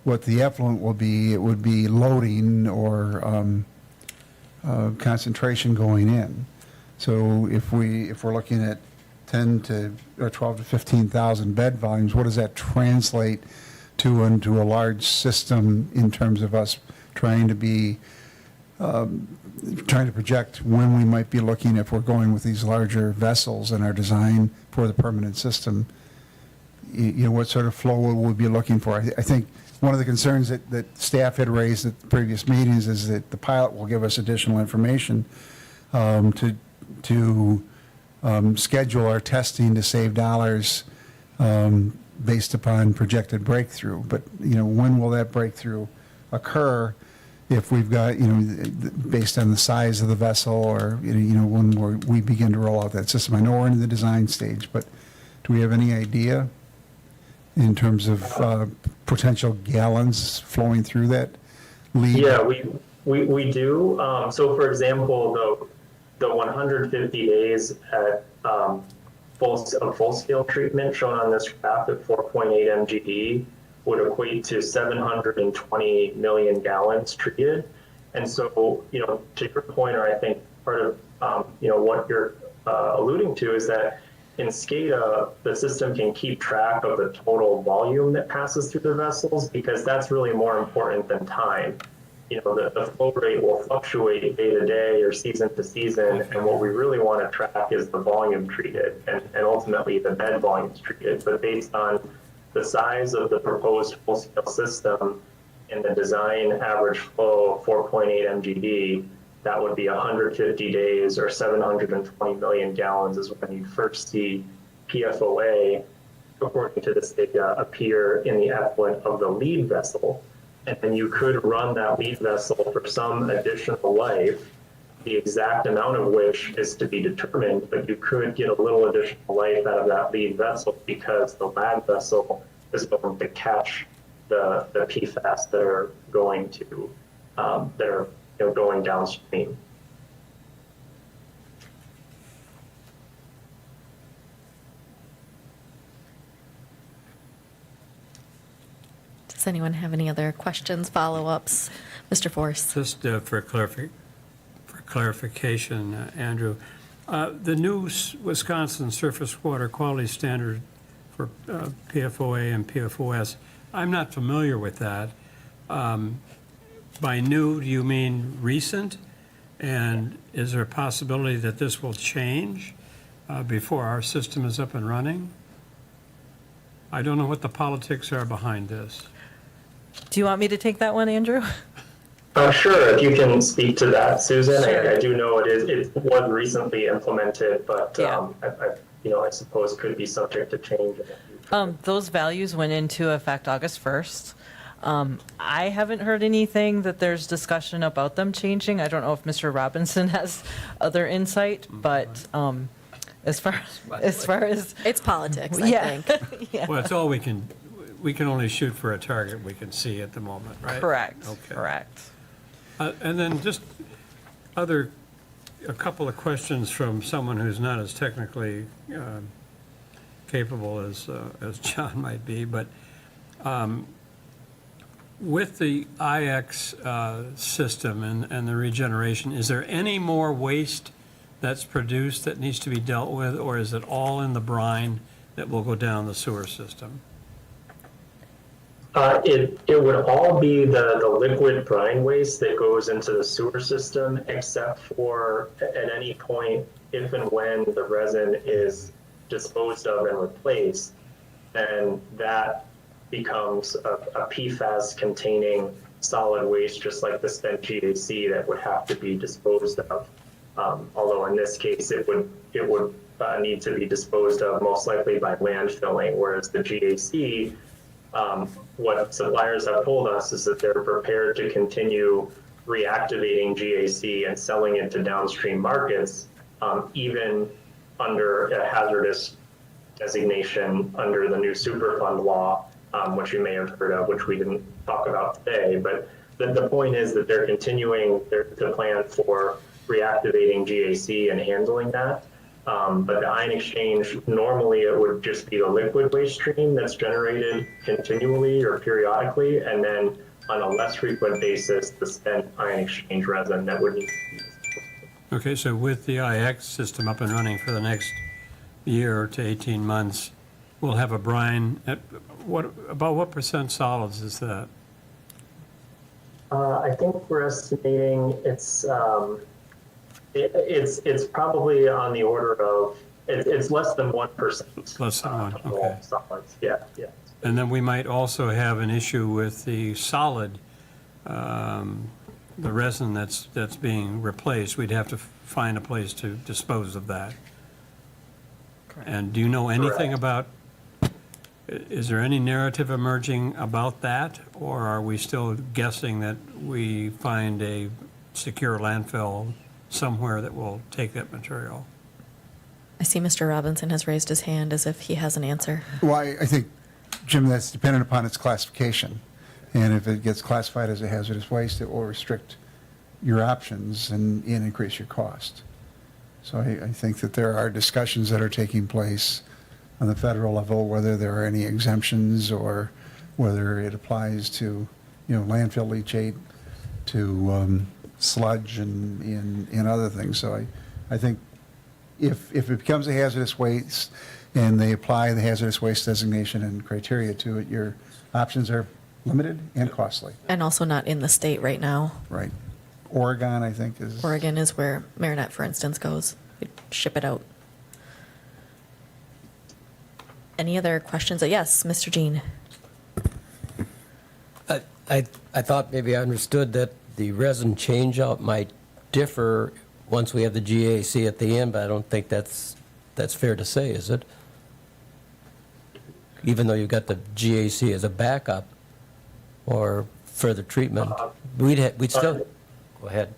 effluent will be. It would be loading or concentration going in. So if we're looking at 10 to or 12 to 15,000 bed volumes, what does that translate to into a large system in terms of us trying to project when we might be looking, if we're going with these larger vessels in our design for the permanent system, what sort of flow will we be looking for? I think one of the concerns that staff had raised at the previous meetings is that the pilot will give us additional information to schedule our testing to save dollars based upon projected breakthrough. But, when will that breakthrough occur if we've got, based on the size of the vessel or, when we begin to roll out that system? I know we're in the design stage, but do we have any idea in terms of potential gallons flowing through that lead? Yeah, we do. So for example, the 150 days at full scale treatment shown on this graph at 4.8 MGD would equate to 720 million gallons treated. And so, to your point, or I think part of what you're alluding to is that in SCADA, the system can keep track of the total volume that passes through the vessels, because that's really more important than time. The flow rate will fluctuate day to day or season to season, and what we really want to track is the volume treated and ultimately the bed volumes treated. But based on the size of the proposed full-scale system and the design average flow of 4.8 MGD, that would be 150 days or 720 million gallons is when you first see PFOA, according to this data, appear in the effluent of the lead vessel. And then you could run that lead vessel for some additional life, the exact amount of which is to be determined, but you could get a little additional life out of that lead vessel because the lag vessel is going to catch the PFAS that are going to going downstream. Does anyone have any other questions, follow-ups? Mr. Force? Just for clarification, Andrew, the new Wisconsin Surface Water Quality Standard for PFOA and PFOS, I'm not familiar with that. By new, do you mean recent? And is there a possibility that this will change before our system is up and running? I don't know what the politics are behind this. Do you want me to take that one, Andrew? Sure, if you can speak to that, Susan. Sure. I do know it was recently implemented, but Yeah. I suppose could be subject to change in the future. Those values went into effect August 1st. I haven't heard anything that there's discussion about them changing. I don't know if Mr. Robinson has other insight, but as far as It's politics, I yeah, think. yeah. Well, it's all we can only shoot for a target we can see at the moment, right? Correct. Okay. Correct. And then just a couple of questions from someone who's not as technically capable as John might be, but with the IX system and the regeneration, is there any more waste that's produced that needs to be dealt with, or is it all in the brine that will go down the sewer system? It would all be the liquid brine waste that goes into the sewer system, except for at any point, if and when the resin is disposed of and replaced, then that becomes a PFAS containing solid waste, just like the spent GAC that would have to be disposed of. Although in this case, it would need to be disposed of most likely by landfilling, whereas the GAC, what suppliers have told us is that they're prepared to continue reactivating GAC and selling it to downstream markets, even under a hazardous designation under the new Superfund law, which you may have heard of, which we didn't talk about today. But the point is that they're continuing to plan for reactivating GAC and handling that. But the ion exchange, normally it would just be the liquid waste stream that's generated continually or periodically, and then on a less frequent basis, the spent ion exchange resin that would need to be disposed of. Okay, so with the IX system up and running for the next year to 18 months, we'll have a brine. About what % solids is that? I think we're estimating it's probably on the order of, it's less than 1%. Less than 1, of all okay. solids. Yeah, yeah. And then we might also have an issue with the solid, the resin that's being replaced. We'd have to find a place to dispose of that. Correct. And do you know anything Correct. about, is there any narrative emerging about that? Or are we still guessing that we find a secure landfill somewhere that will take that material? I see Mr. Robinson has raised his hand as if he has an answer. Well, I think, Jim, that's dependent upon its classification. And if it gets classified as a hazardous waste, it will restrict your options and increase your cost. So I think that there are discussions that are taking place on the federal level, whether there are any exemptions or whether it applies to, landfill leachate, to sludge and other things. So I think if it becomes a hazardous waste and they apply the hazardous waste designation and criteria to it, your options are limited and costly. And also not in the state right now. Right. Oregon, I think, is. Oregon is where Marinette, for instance, goes. We ship it out. Any other questions? Yes, Mr. Jean. I thought maybe I understood that the resin change-out might differ once we have the GAC at the end, but I don't think that's fair to say, is it? Even though you've got the GAC as a backup or further treatment, we'd still, go ahead.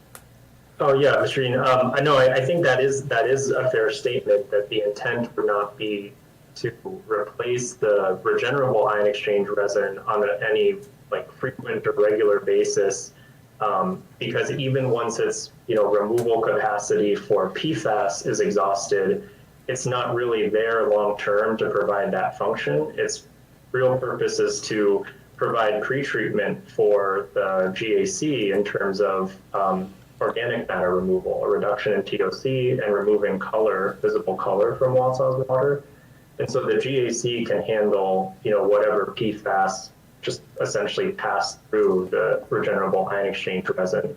Oh, yeah, Mr. Green. I know, I think that is a fair statement, that the intent would not be to replace the regenerable ion exchange resin on any frequent or regular basis, because even once its removal capacity for PFAS is exhausted, it's not really there long term to provide that function. Its real purpose is to provide pretreatment for the GAC in terms of organic matter removal, a reduction in TOC, and removing visible color from Wausau's water. And so the GAC can handle, whatever PFAS just essentially pass through the regenerable ion exchange resin.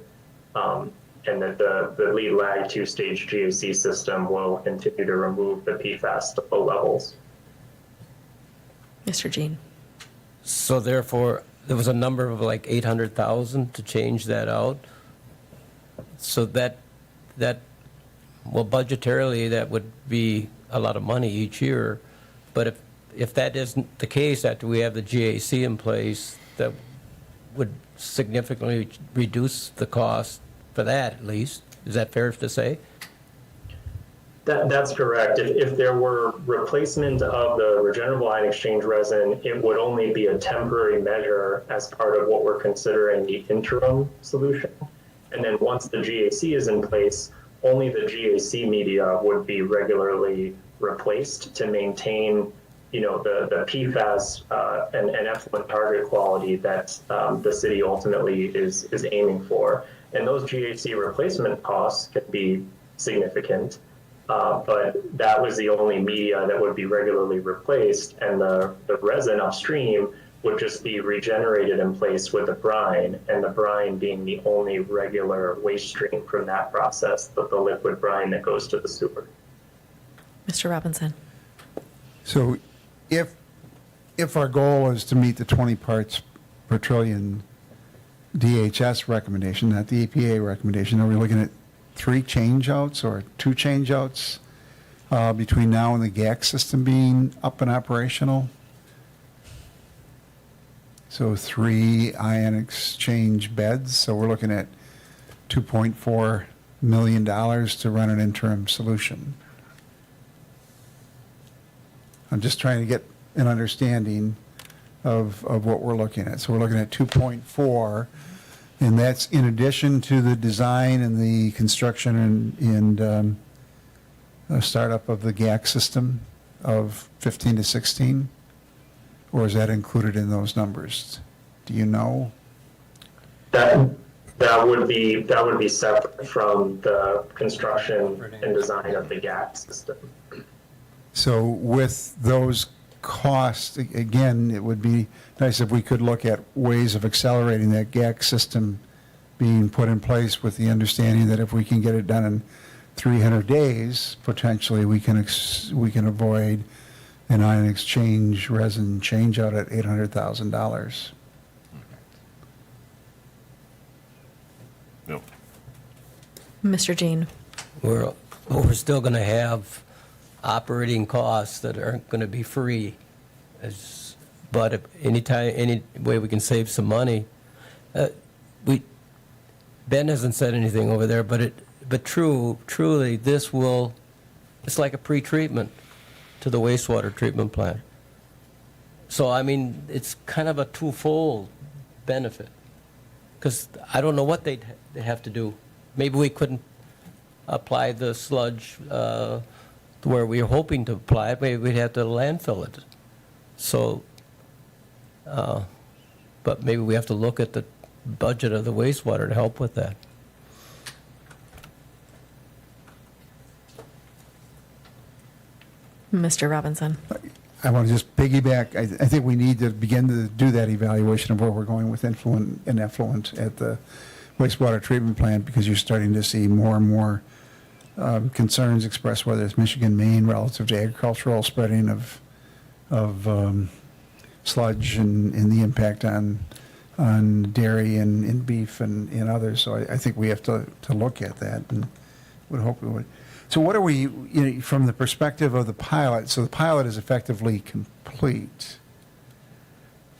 And that the lead lag two-stage GAC system will continue to remove the PFAS to low levels. Mr. Jean. So therefore, there was a number of 800,000 to change that out. So that well, budgetarily, that would be a lot of money each year. But if that isn't the case after we have the GAC in place, that would significantly reduce the cost for that, at least. Is that fair to say? That's correct. If there were replacement of the regenerable ion exchange resin, it would only be a temporary measure as part of what we're considering the interim solution. And then once the GAC is in place, only the GAC media would be regularly replaced to maintain, the PFAS and effluent target quality that the city ultimately is aiming for. And those GAC replacement costs can be significant. But that was the only media that would be regularly replaced, and the resin upstream would just be regenerated in place with the brine, and the brine being the only regular waste stream from that process, the liquid brine that goes to the sewer. Mr. Robinson? So if our goal is to meet the 20 parts per trillion DHS recommendation, not the EPA recommendation, are we looking at 3 changeouts or 2 changeouts between now and the GAC system being up and operational? So 3 ion exchange beds. So we're looking at $2.4 million to run an interim solution. I'm just trying to get an understanding of what we're looking at. So we're looking at 2.4. And that's in addition to the design and the construction and startup of the GAC system of 15 to 16? Or is that included in those numbers? Do you know? That would be separate from the construction and design of the GAC system. So with those costs, again, it would be nice if we could look at ways of accelerating that GAC system being put in place, with the understanding that if we can get it done in 300 days, potentially we can avoid an ion exchange resin change out at $800,000. Yep. Mr. Jean? We're still going to have operating costs that aren't going to be free. But if any way we can save some money, Ben hasn't said anything over there, but truly it's like a pre-treatment to the wastewater treatment plant. So I mean, it's kind of a twofold benefit, because I don't know what they have to do. Maybe we couldn't apply the sludge where we were hoping to apply it. Maybe we'd have to landfill it. So, but maybe we have to look at the budget of the wastewater to help with that. Mr. Robinson? I want to just piggyback. I think we need to begin to do that evaluation of where we're going with influent and effluent at the wastewater treatment plant, because you're starting to see more and more concerns expressed, whether it's Michigan, Maine, relative to agricultural spreading of sludge and the impact on dairy and beef and others. So I think we have to look at that, and would hope we would. So what are we, from the perspective of the pilot, so the pilot is effectively complete,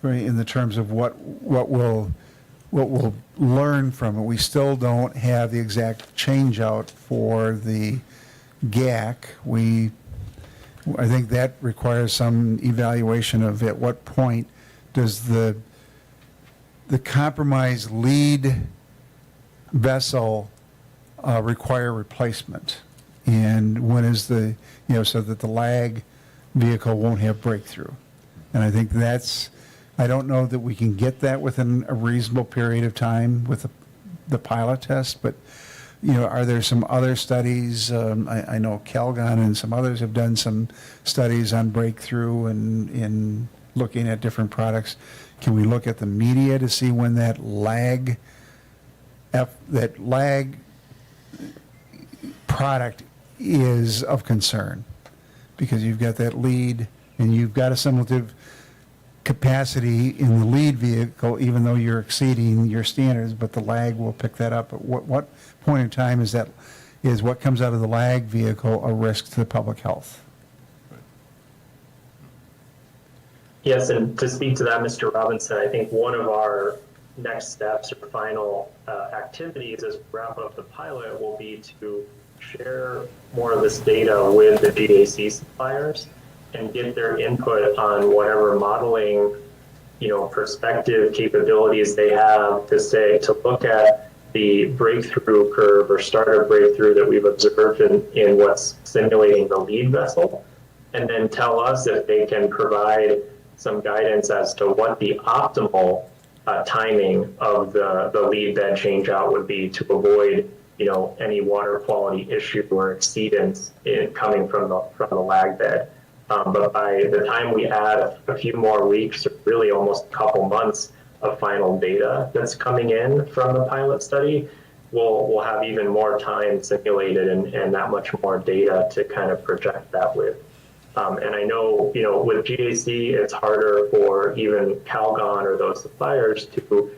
right, in the terms of what we'll learn from it. We still don't have the exact change out for the GAC. I think that requires some evaluation of at what point does the compromised lead vessel require replacement, and when is so that the lag vehicle won't have breakthrough. And I think I don't know that we can get that within a reasonable period of time with the pilot test, but are there some other studies? I know Calgon and some others have done some studies on breakthrough and in looking at different products. Can we look at the media to see when that lag product is of concern? Because you've got that lead and you've got assimilative capacity in the lead vehicle, even though you're exceeding your standards, but the lag will pick that up. At what point in time is what comes out of the lag vehicle a risk to the public health? Yes, and to speak to that, Mr. Robinson, I think one of our next steps or final activities as we wrap up the pilot will be to share more of this data with the GAC suppliers and get their input on whatever modeling, perspective capabilities they have to look at the breakthrough curve or start of breakthrough that we've observed in what's simulating the lead vessel, and then tell us if they can provide some guidance as to what the optimal timing of the lead bed change out would be to avoid any water quality issue or exceedance coming from the lag bed. But by the time we add a few more weeks, or really almost a couple months of final data that's coming in from the pilot study, we'll have even more time simulated and that much more data to kind of project that with. And I know, with GAC, it's harder for even Calgon or those suppliers to,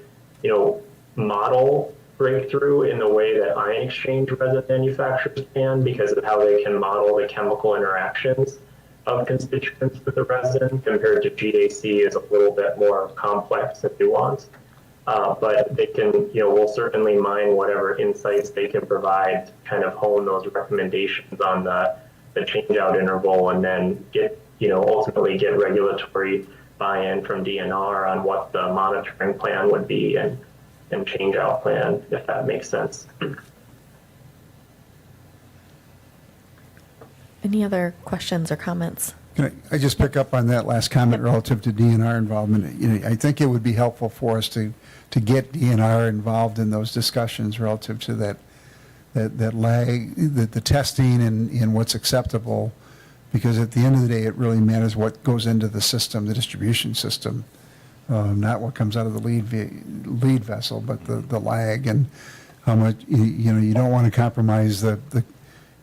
model breakthrough in the way that ion exchange resin manufacturers can, because of how they can model the chemical interactions of constituents with the resin, compared to GAC is a little bit more complex and nuanced. But they can, we'll certainly mine whatever insights they can provide to kind of hone those recommendations on the change out interval, and then ultimately get regulatory buy-in from DNR on what the monitoring plan would be and change out plan, if that makes sense. Any other questions or comments? Can I just pick up on that last comment relative to DNR involvement? I think it would be helpful for us to get DNR involved in those discussions relative to that lag, the testing and what's acceptable, because at the end of the day, it really matters what goes into the system, the distribution system, not what comes out of the lead vessel, but the lag and how much, you don't want to compromise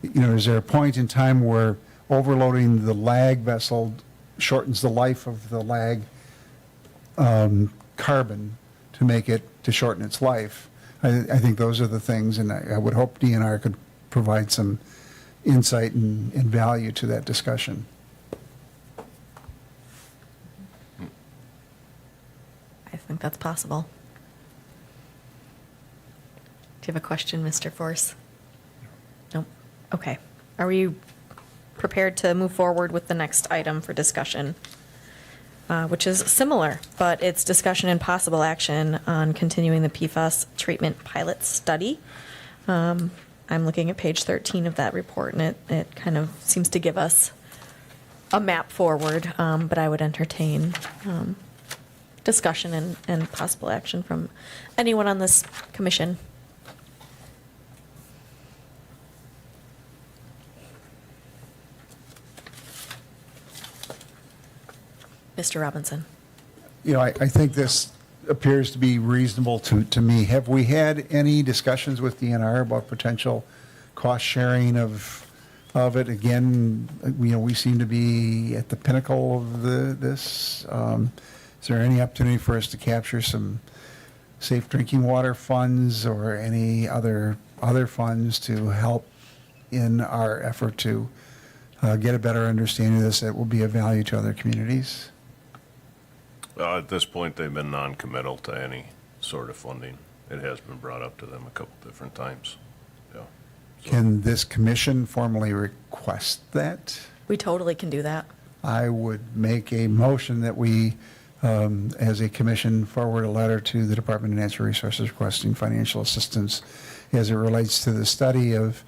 is there a point in time where overloading the lag vessel shortens the life of the lag carbon to shorten its life? I think those are the things, and I would hope DNR could provide some insight and value to that discussion. I think that's possible. Do you have a question, Mr. Force? Nope. Okay. Are we prepared to move forward with the next item for discussion? Which is similar, but it's discussion and possible action on continuing the PFAS treatment pilot study. I'm looking at page 13 of that report, and it kind of seems to give us a map forward, but I would entertain discussion and possible action from anyone on this commission. Mr. Robinson. I think this appears to be reasonable to me. Have we had any discussions with DNR about potential cost sharing of it? Again, we seem to be at the pinnacle of this. Is there any opportunity for us to capture some safe drinking water funds or any other funds to help in our effort to get a better understanding of this that will be of value to other communities? At this point, they've been non-committal to any sort of funding. It has been brought up to them a couple different times. Yeah. Can this commission formally request that? We totally can do that. I would make a motion that we, as a commission, forward a letter to the Department of Natural Resources requesting financial assistance as it relates to the study of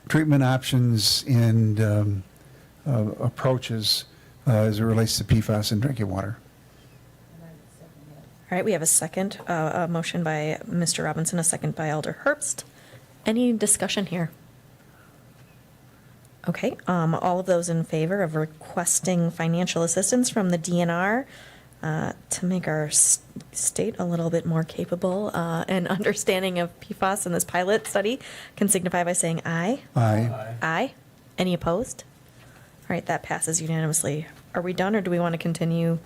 treatment options and approaches as it relates to PFAS in drinking water. All right, we have a motion by Mr. Robinson, a second by Elder Herbst. Any discussion here? Okay, all of those in favor of requesting financial assistance from the DNR to make our state a little bit more capable and understanding of PFAS in this pilot study can signify by saying aye. Aye. Aye. Any opposed? All right, that passes unanimously. Are we done, or do we want to continue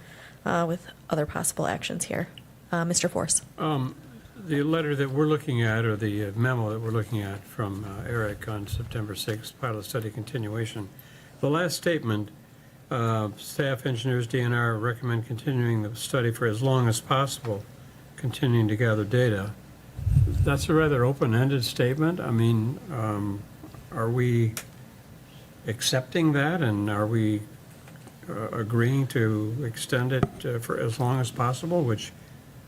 with other possible actions here? Mr. Force. The letter that we're looking at, or the memo that we're looking at from Eric on September 6th, pilot study continuation, the last statement, staff engineers DNR recommend continuing the study for as long as possible, continuing to gather data. That's a rather open-ended statement. I mean, are we accepting that, and are we agreeing to extend it for as long as possible, which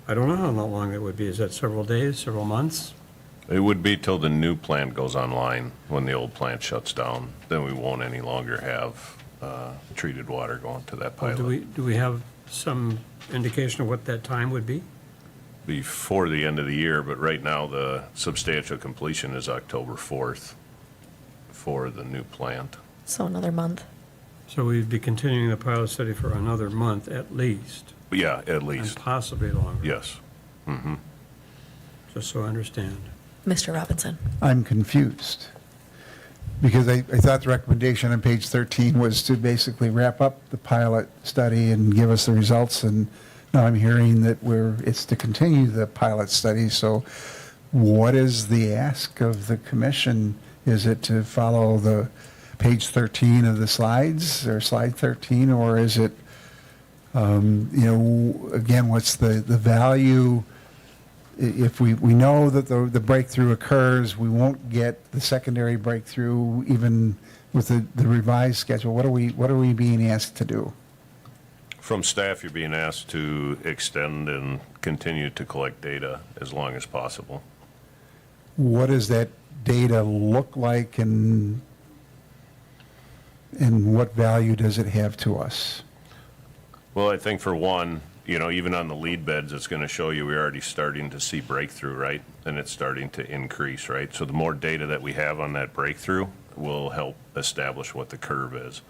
I don't know how long that would be. Is that several days, several months? It would be till the new plant goes online. When the old plant shuts down, then we won't any longer have treated water going to that Or pilot. do we have some indication of what that time would be? Before the end of the year, but right now the substantial completion is October 4th for the new plant. So another month. So we'd be continuing the pilot study for another month at least, Yeah, at and least, possibly longer. yes. Just so I understand. Mr. Robinson. I'm confused. Because I thought the recommendation on page 13 was to basically wrap up the pilot study and give us the results, and now I'm hearing that it's to continue the pilot study. So what is the ask of the commission? Is it to follow the page 13 of the slides, or slide 13, or is it, again, what's the value? If we know that the breakthrough occurs, we won't get the secondary breakthrough even with the revised schedule. What are we being asked to do? From staff, you're being asked to extend and continue to collect data as long as possible. What does that data look like, and what value does it have to us? Well, I think for one, even on the lead beds, it's going to show you we're already starting to see breakthrough, right? And it's starting to increase, right? So the more data that we have on that breakthrough will help establish what the curve is.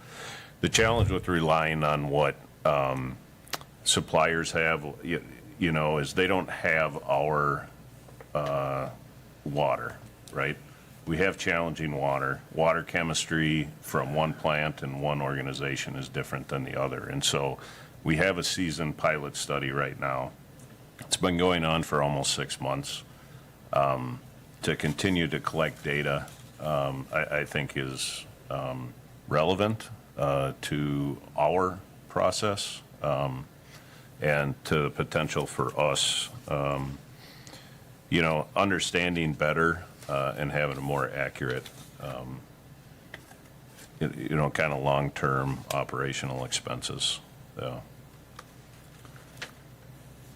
The challenge with relying on what suppliers have, is they don't have our water, right? We have challenging water. Water chemistry from one plant and one organization is different than the other. And so we have a seasoned pilot study right now. It's been going on for almost 6 months. To continue to collect data, I think is relevant to our process and to the potential for us, understanding better and having a more accurate, kind of long-term operational expenses.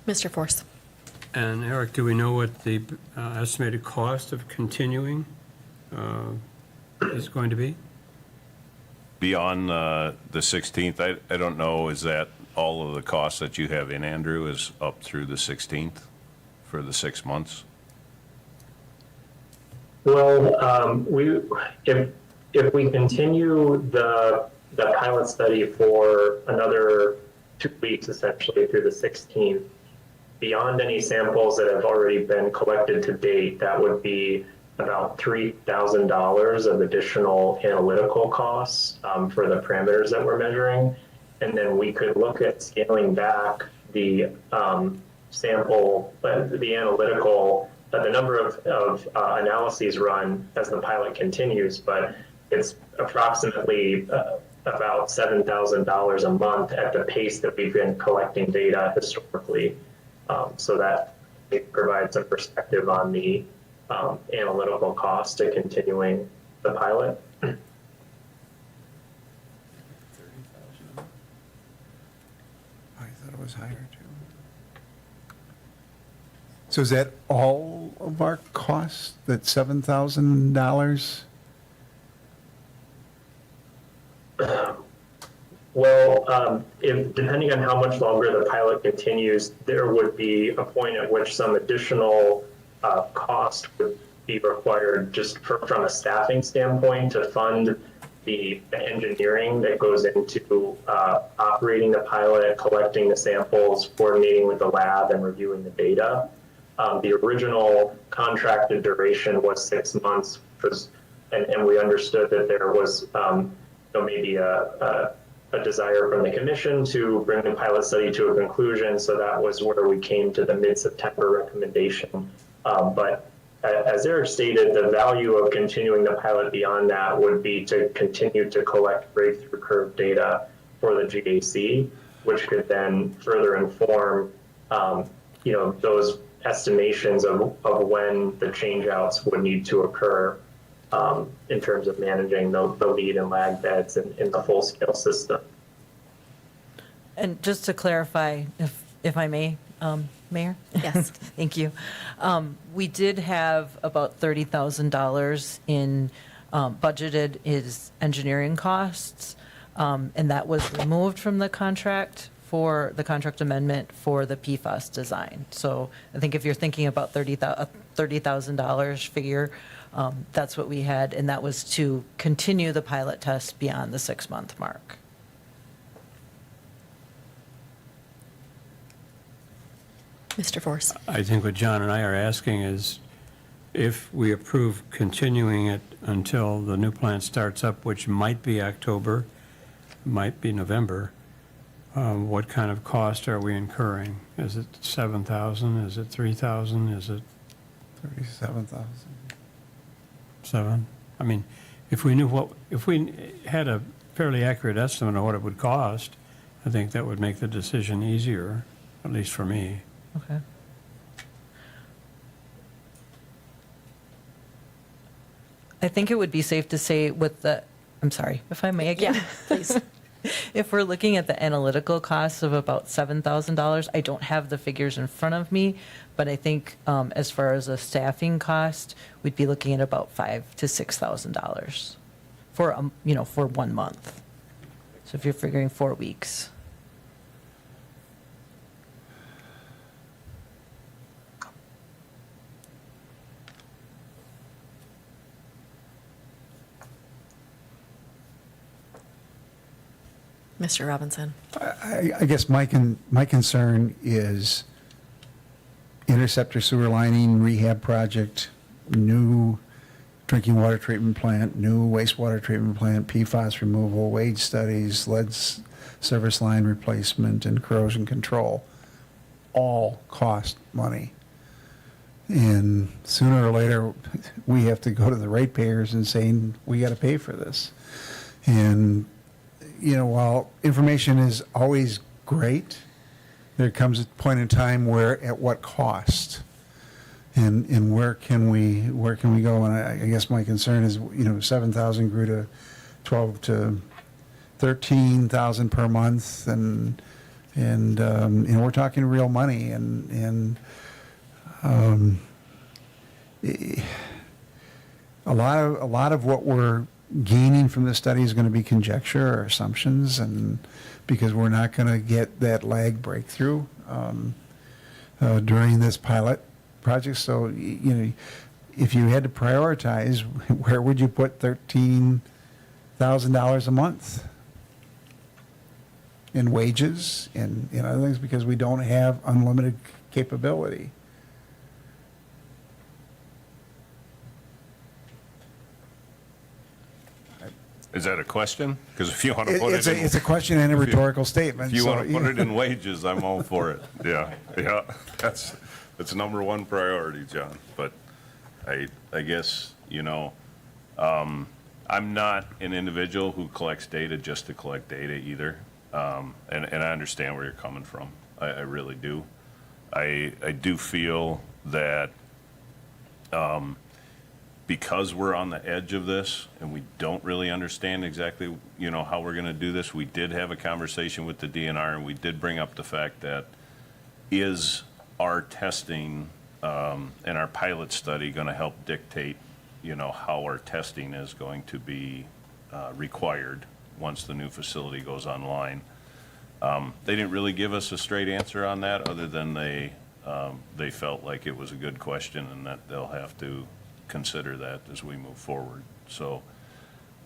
Mr. Force. And Eric, do we know what the estimated cost of continuing is going to be? Beyond the 16th, I don't know, is that all of the costs that you have in, Andrew, is up through the 16th for the 6 months? Well, if we continue the pilot study for another 2 weeks, essentially through the 16th, beyond any samples that have already been collected to date, that would be about $3,000 of additional analytical costs for the parameters that we're measuring. And then we could look at scaling back the sample, the analytical, the number of analyses run as the pilot continues, but it's approximately about $7,000 a month at the pace that we've been collecting data historically. So that it provides some perspective on the analytical cost to continuing the pilot. I thought it was higher too. So is that all of our costs, that $7,000? Well, depending on how much longer the pilot continues, there would be a point at which some additional cost would be required just from a staffing standpoint to fund the engineering that goes into operating the pilot, collecting the samples, coordinating with the lab, and reviewing the data. The original contracted duration was 6 months, and we understood that there was maybe a desire from the commission to bring the pilot study to a conclusion, so that was where we came to the mid-September recommendation. But as Eric stated, the value of continuing the pilot beyond that would be to continue to collect breakthrough curve data for the GAC, which could then further inform those estimations of when the changeouts would need to occur in terms of managing the lead and lag beds in the full scale system. And just to clarify, if I may, Mayor? Yes. Thank you. We did have about $30,000 in budgeted is engineering costs, and that was removed from the contract for the contract amendment for the PFAS design. So I think if you're thinking about $30,000 figure, that's what we had, and that was to continue the pilot test beyond the 6-month mark. Mr. Force. I think what John and I are asking is, if we approve continuing it until the new plant starts up, which might be October, might be November, what kind of cost are we incurring? Is it 7,000? Is it 3,000? Is it 37,000. 7? I mean, if we had a fairly accurate estimate of what it would cost, I think that would make the decision easier, at least for me. Okay. I think it would be safe to say I'm sorry, if I may again. Yeah, please. If we're looking at the analytical costs of about $7,000, I don't have the figures in front of me, but I think as far as a staffing cost, we'd be looking at about $5,000 to $6,000 for for 1 month. So if you're figuring 4 weeks. Mr. Robinson. I guess my concern is interceptor sewer lining, rehab project, new drinking water treatment plant, new wastewater treatment plant, PFAS removal, wage studies, lead service line replacement, and corrosion control all cost money. And sooner or later, we have to go to the ratepayers and saying, we got to pay for this. And while information is always great, there comes a point in time where, at what cost, and where can we go? And I guess my concern is, 7,000 grew to 12 to 13,000 per month, and we're talking real money, and a lot of what we're gaining from the study is going to be conjecture or assumptions, and because we're not going to get that lag breakthrough during this pilot project. So, if you had to prioritize, where would you put $13,000 a month in wages and other things, because we don't have unlimited capability? Is that a question? Because if you want to put It's a question and a rhetorical statement. if you so, want to put it in wages, I'm all for it. Yeah, that's number one priority, John. But I guess, I'm not an individual who collects data just to collect data either. And I understand where you're coming from. I really do. I do feel that because we're on the edge of this and we don't really understand exactly, how we're going to do this, we did have a conversation with the DNR, and we did bring up the fact that, is our testing and our pilot study going to help dictate, how our testing is going to be required once the new facility goes online. They didn't really give us a straight answer on that, other than they felt like it was a good question and that they'll have to consider that as we move forward. So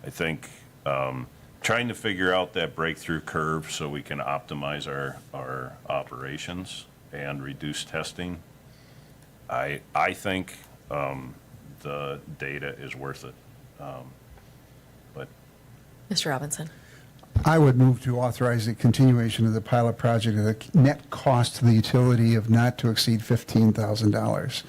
I think trying to figure out that breakthrough curve so we can optimize our operations and reduce testing, I think the data is worth it. But Mr. Robinson. I would move to authorize the continuation of the pilot project at a net cost to the utility of not to exceed $15,000.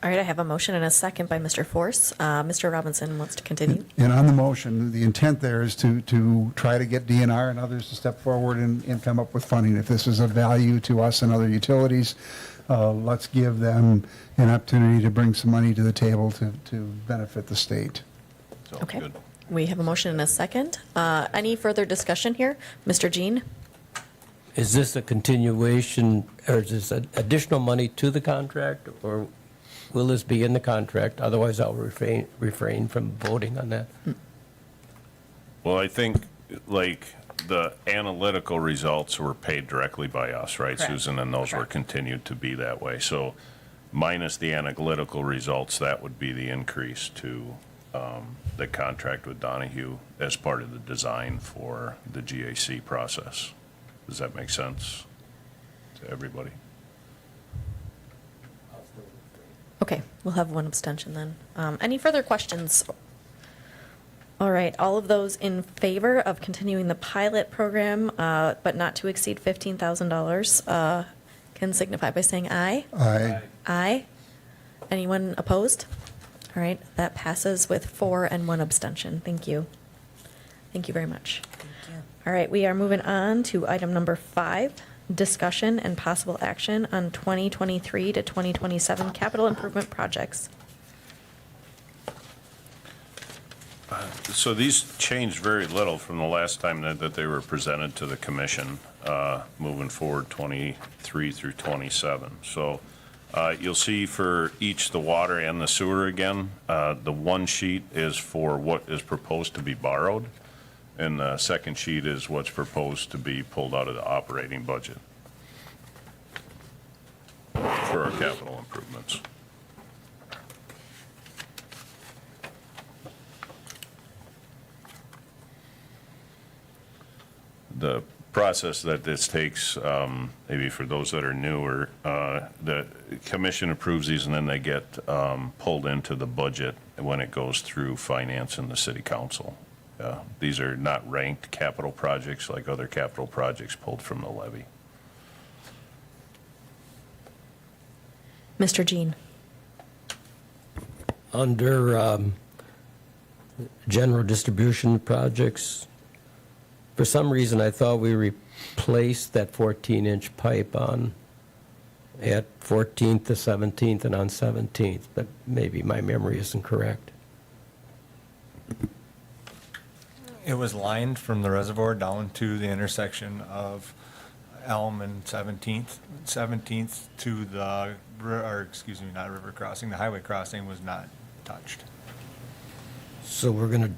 All right, I have a motion and a second by Mr. Force. Mr. Robinson wants to continue. And on the motion, the intent there is to try to get DNR and others to step forward and come up with funding. If this is of value to us and other utilities, let's give them an opportunity to bring some money to the table to benefit the state. So, Okay. good. We have a motion and a second. Any further discussion here? Mr. Jean? Is this a continuation, or is this additional money to the contract, or will this be in the contract? Otherwise, I'll refrain from voting on that. Well, I think, like, the analytical results were paid directly by us, right, Correct. Susan? And those were continued to be that way. So minus the analytical results, that would be the increase to the contract with Donahue as part of the design for the GAC process. Does that make sense to everybody? Okay, we'll have one abstention then. Any further questions? All right, all of those in favor of continuing the pilot program, but not to exceed $15,000, can signify by saying aye. Aye. Aye. Anyone opposed? All right, that passes with 4 and 1 abstention. Thank you. Thank you very much. All right, we are moving on to item number 5, discussion and possible action on 2023 to 2027 capital improvement projects. So these changed very little from the last time that they were presented to the commission, moving forward 23 through 27. So you'll see for each, the water and the sewer again, the one sheet is for what is proposed to be borrowed, and the second sheet is what's proposed to be pulled out of the operating budget for our capital improvements. The process that this takes, maybe for those that are newer, the commission approves these and then they get pulled into the budget when it goes through finance and the city council. These are not ranked capital projects like other capital projects pulled from the levy. Mr. Jean? Under general distribution projects, for some reason, I thought we replaced that 14-inch pipe at 14th to 17th and on 17th, but maybe my memory isn't correct. It was lined from the reservoir down to the intersection of Elm and 17th to the, or excuse me, not river crossing, the highway crossing was not touched. So we're gonna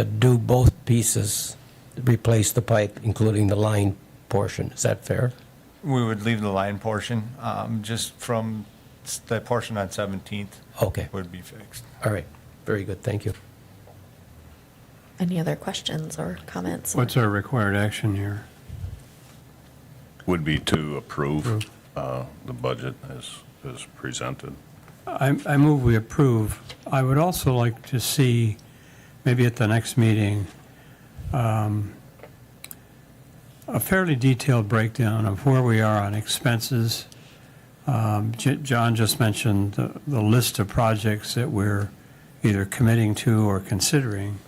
do both pieces, replace the pipe, including the line portion. Is that fair? We would leave the line portion, just from the portion on 17th Okay, would be fixed. all right, very good, thank you. Any other questions or comments? What's our required action here? Would be to approve the budget as presented. I move we approve. I would also like to see, maybe at the next meeting, a fairly detailed breakdown of where we are on expenses. John just mentioned the list of projects that we're either committing to or considering.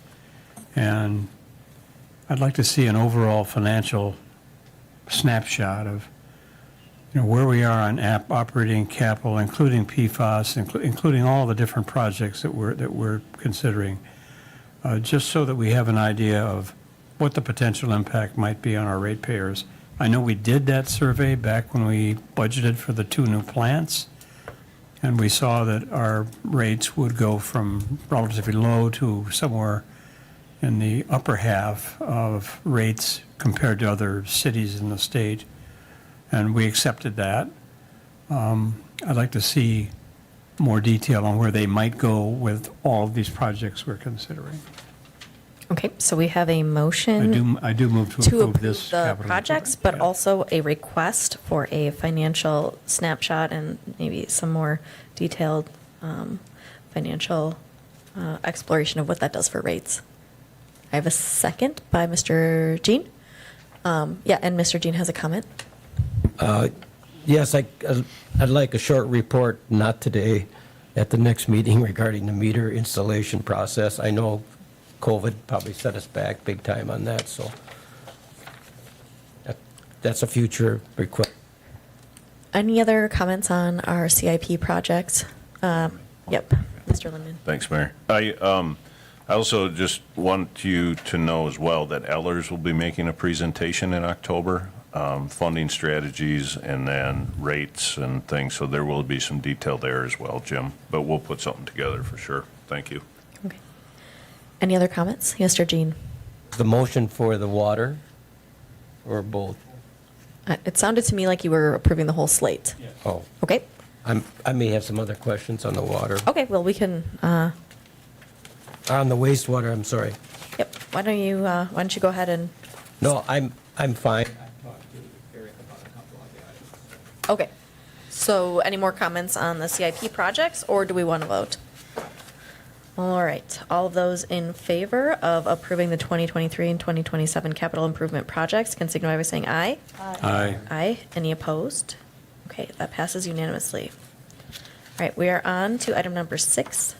And I'd like to see an overall financial snapshot of, where we are on operating capital, including PFAS, including all the different projects that we're considering, just so that we have an idea of what the potential impact might be on our ratepayers. I know we did that survey back when we budgeted for the 2 new plants, and we saw that our rates would go from relatively low to somewhere in the upper half of rates compared to other cities in the state, and we accepted that. I'd like to see more detail on where they might go with all of these projects we're considering. Okay, so we have a motion I do move to to approve approve this the capital projects, improvement. but Yeah. also a request for a financial snapshot and maybe some more detailed financial exploration of what that does for rates. I have a second by Mr. Jean. Yeah, and Mr. Jean has a comment. Yes, I'd like a short report, not today, at the next meeting regarding the meter installation process. I know COVID probably set us back big time on that, so that's a future request. Any other comments on our CIP projects? Yep, Mr. Linden. Thanks, Mayor. I also just want you to know as well that Ellers will be making a presentation in October, funding strategies and then rates and things, so there will be some detail there as well, Jim, but we'll put something together for sure. Thank you. Okay. Any other comments? Mr. Jean? The motion for the water, or both? It sounded to me like you were approving the whole slate. Oh, Okay, I may have some other questions on the water. okay, well, we can, On the wastewater, I'm sorry. yep, why don't you go ahead and, No, I'm fine. okay. So any more comments on the CIP projects, or do we want to vote? All right, all of those in favor of approving the 2023 and 2027 capital improvement projects can signify by saying aye. Aye. Aye. Any opposed? Okay, that passes unanimously. All right, we are on to item number 6,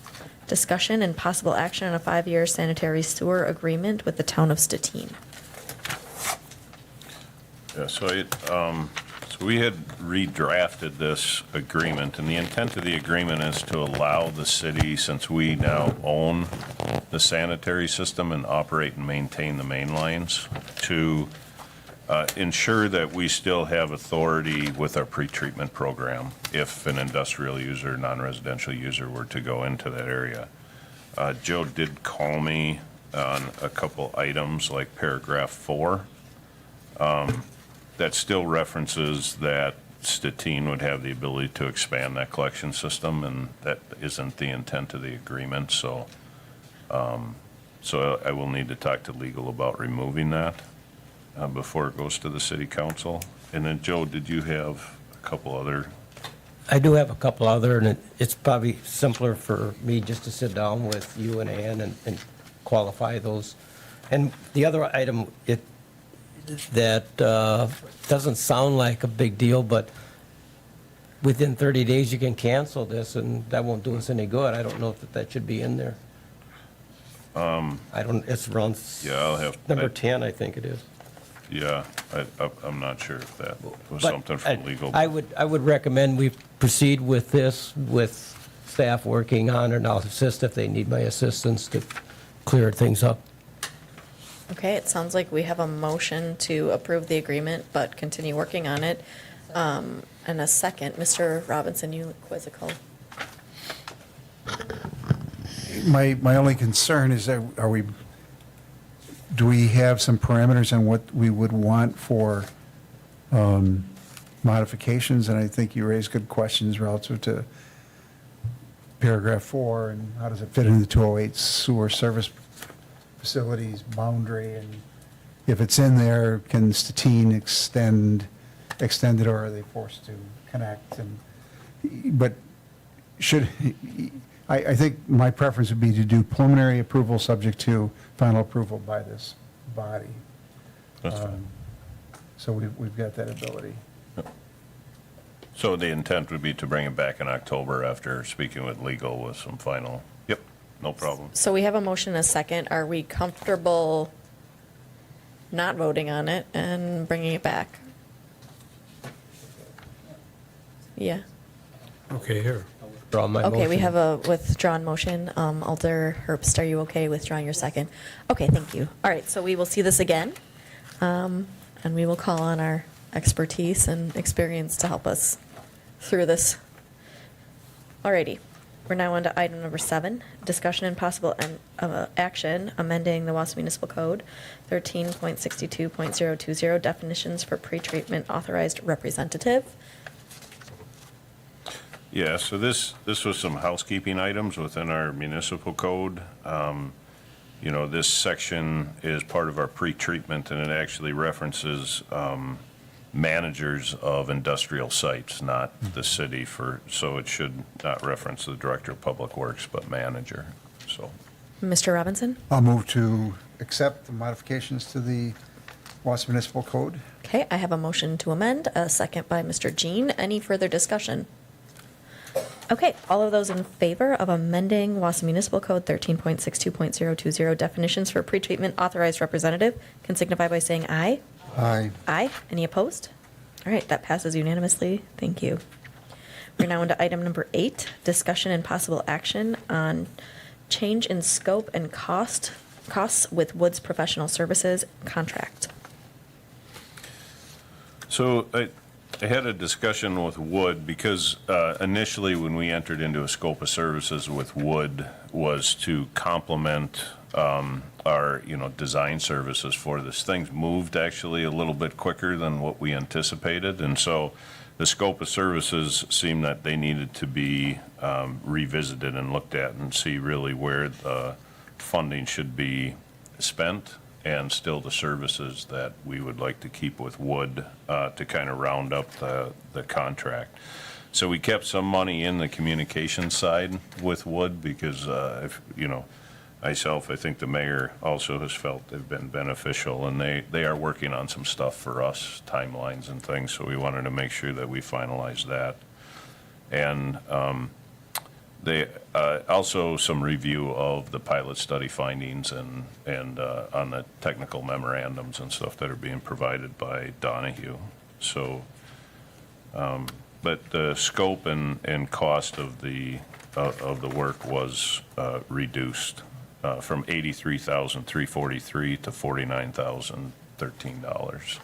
discussion and possible action on a 5-year sanitary sewer agreement with the town of Statin. Yeah, so we had redrafted this agreement, and the intent of the agreement is to allow the city, since we now own the sanitary system and operate and maintain the main lines, to ensure that we still have authority with our pretreatment program if an industrial user, non-residential user were to go into that area. Joe did call me on a couple items like paragraph 4. That still references that Statin would have the ability to expand that collection system, and that isn't the intent of the agreement, so I will need to talk to legal about removing that before it goes to the city council. And then, Joe, did you have a couple other? I do have a couple other, and it's probably simpler for me just to sit down with you and Ann and qualify those. And the other item, that doesn't sound like a big deal, but within 30 days you can cancel this, and that won't do us any good. I don't know if that should be in there. It's around Yeah, I'll have. number 10, I think it is. Yeah, I'm not sure if that was But something from legal. I would recommend we proceed with this, with staff working on it, and I'll assist if they need my assistance to clear things up. Okay, it sounds like we have a motion to approve the agreement, but continue working on it. And a second, Mr. Robinson, you look quizzical. My only concern is that do we have some parameters on what we would want for modifications? And I think you raised good questions relative to paragraph 4 and how does it fit into the 208 sewer service facilities boundary, and if it's in there, can Statin extend it, or are they forced to connect? But I think my preference would be to do preliminary approval subject to final approval by this body. That's fine. So we've got that ability. So the intent would be to bring it back in October after speaking with legal with some final, yep, no problem. So we have a motion and a second. Are we comfortable not voting on it and bringing it back? Yeah. Okay, here. Draw my Okay, we motion. have a withdrawn motion. Alder Herbst, are you okay withdrawing your second? Okay, thank you. All right, so we will see this again, and we will call on our expertise and experience to help us through this. All righty, we're now on to item number 7, discussion and possible action amending the Wausau Municipal Code 13.62.020 definitions for pretreatment authorized representative. Yeah, so this was some housekeeping items within our municipal code. This section is part of our pretreatment, and it actually references managers of industrial sites, not the city, so it should not reference the Director of Public Works, but manager, so. Mr. Robinson? I'll move to accept the modifications to the Wausau Municipal Code. Okay, I have a motion to amend, a second by Mr. Jean. Any further discussion? Okay, all of those in favor of amending Wausau Municipal Code 13.62.020 definitions for pretreatment authorized representative can signify by saying aye. Aye. Aye. Any opposed? All right, that passes unanimously. Thank you. We're now into item number 8, discussion and possible action on change in scope and costs with Woods Professional Services contract. So I had a discussion with Wood because initially when we entered into a scope of services with Wood was to complement our, design services for this. Things moved actually a little bit quicker than what we anticipated. And so the scope of services seemed that they needed to be revisited and looked at and see really where the funding should be spent and still the services that we would like to keep with Wood to kind of round up the contract. So we kept some money in the communication side with Wood because, myself, I think the mayor also has felt they've been beneficial, and they are working on some stuff for us, timelines and things, so we wanted to make sure that we finalize that. And they also some review of the pilot study findings and on the technical memorandums and stuff that are being provided by Donahue. So, but the scope and cost of the work was reduced from $83,343 to $49,013.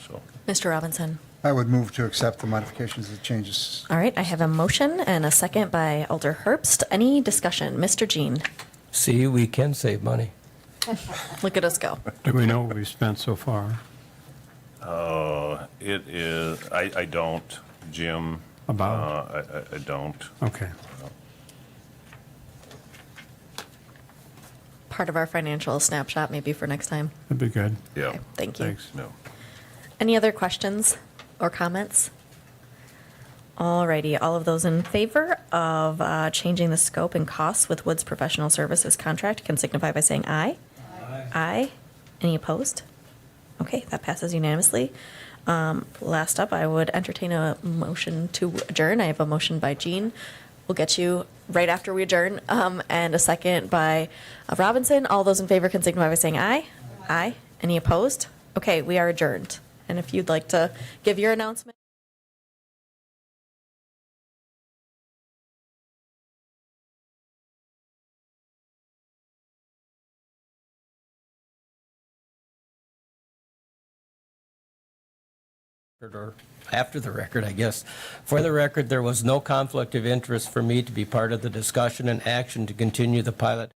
So. Mr. Robinson. I would move to accept the modifications and changes. All right, I have a motion and a second by Alder Herbst. Any discussion? Mr. Jean. See, we can save money. Look at us go. Do we know what we've spent so far? It is, I don't, Jim. About? I don't. Okay. Part of our financial snapshot maybe for next time. That'd be good. Yeah. Okay, thank you. Thanks. No. Any other questions or comments? Alrighty, all of those in favor of changing the scope and costs with Woods Professional Services contract can signify by saying aye. Aye. Any opposed? Okay, that passes unanimously. Last up, I would entertain a motion to adjourn. I have a motion by Jean. We'll get you right after we adjourn, and a second by Robinson. All those in favor can signify by saying aye. Aye. Any opposed? Okay, we are adjourned. And if you'd like to give your announcement. Or after the record, I guess. For the record, there was no conflict of interest for me to be part of the discussion and action to continue the pilot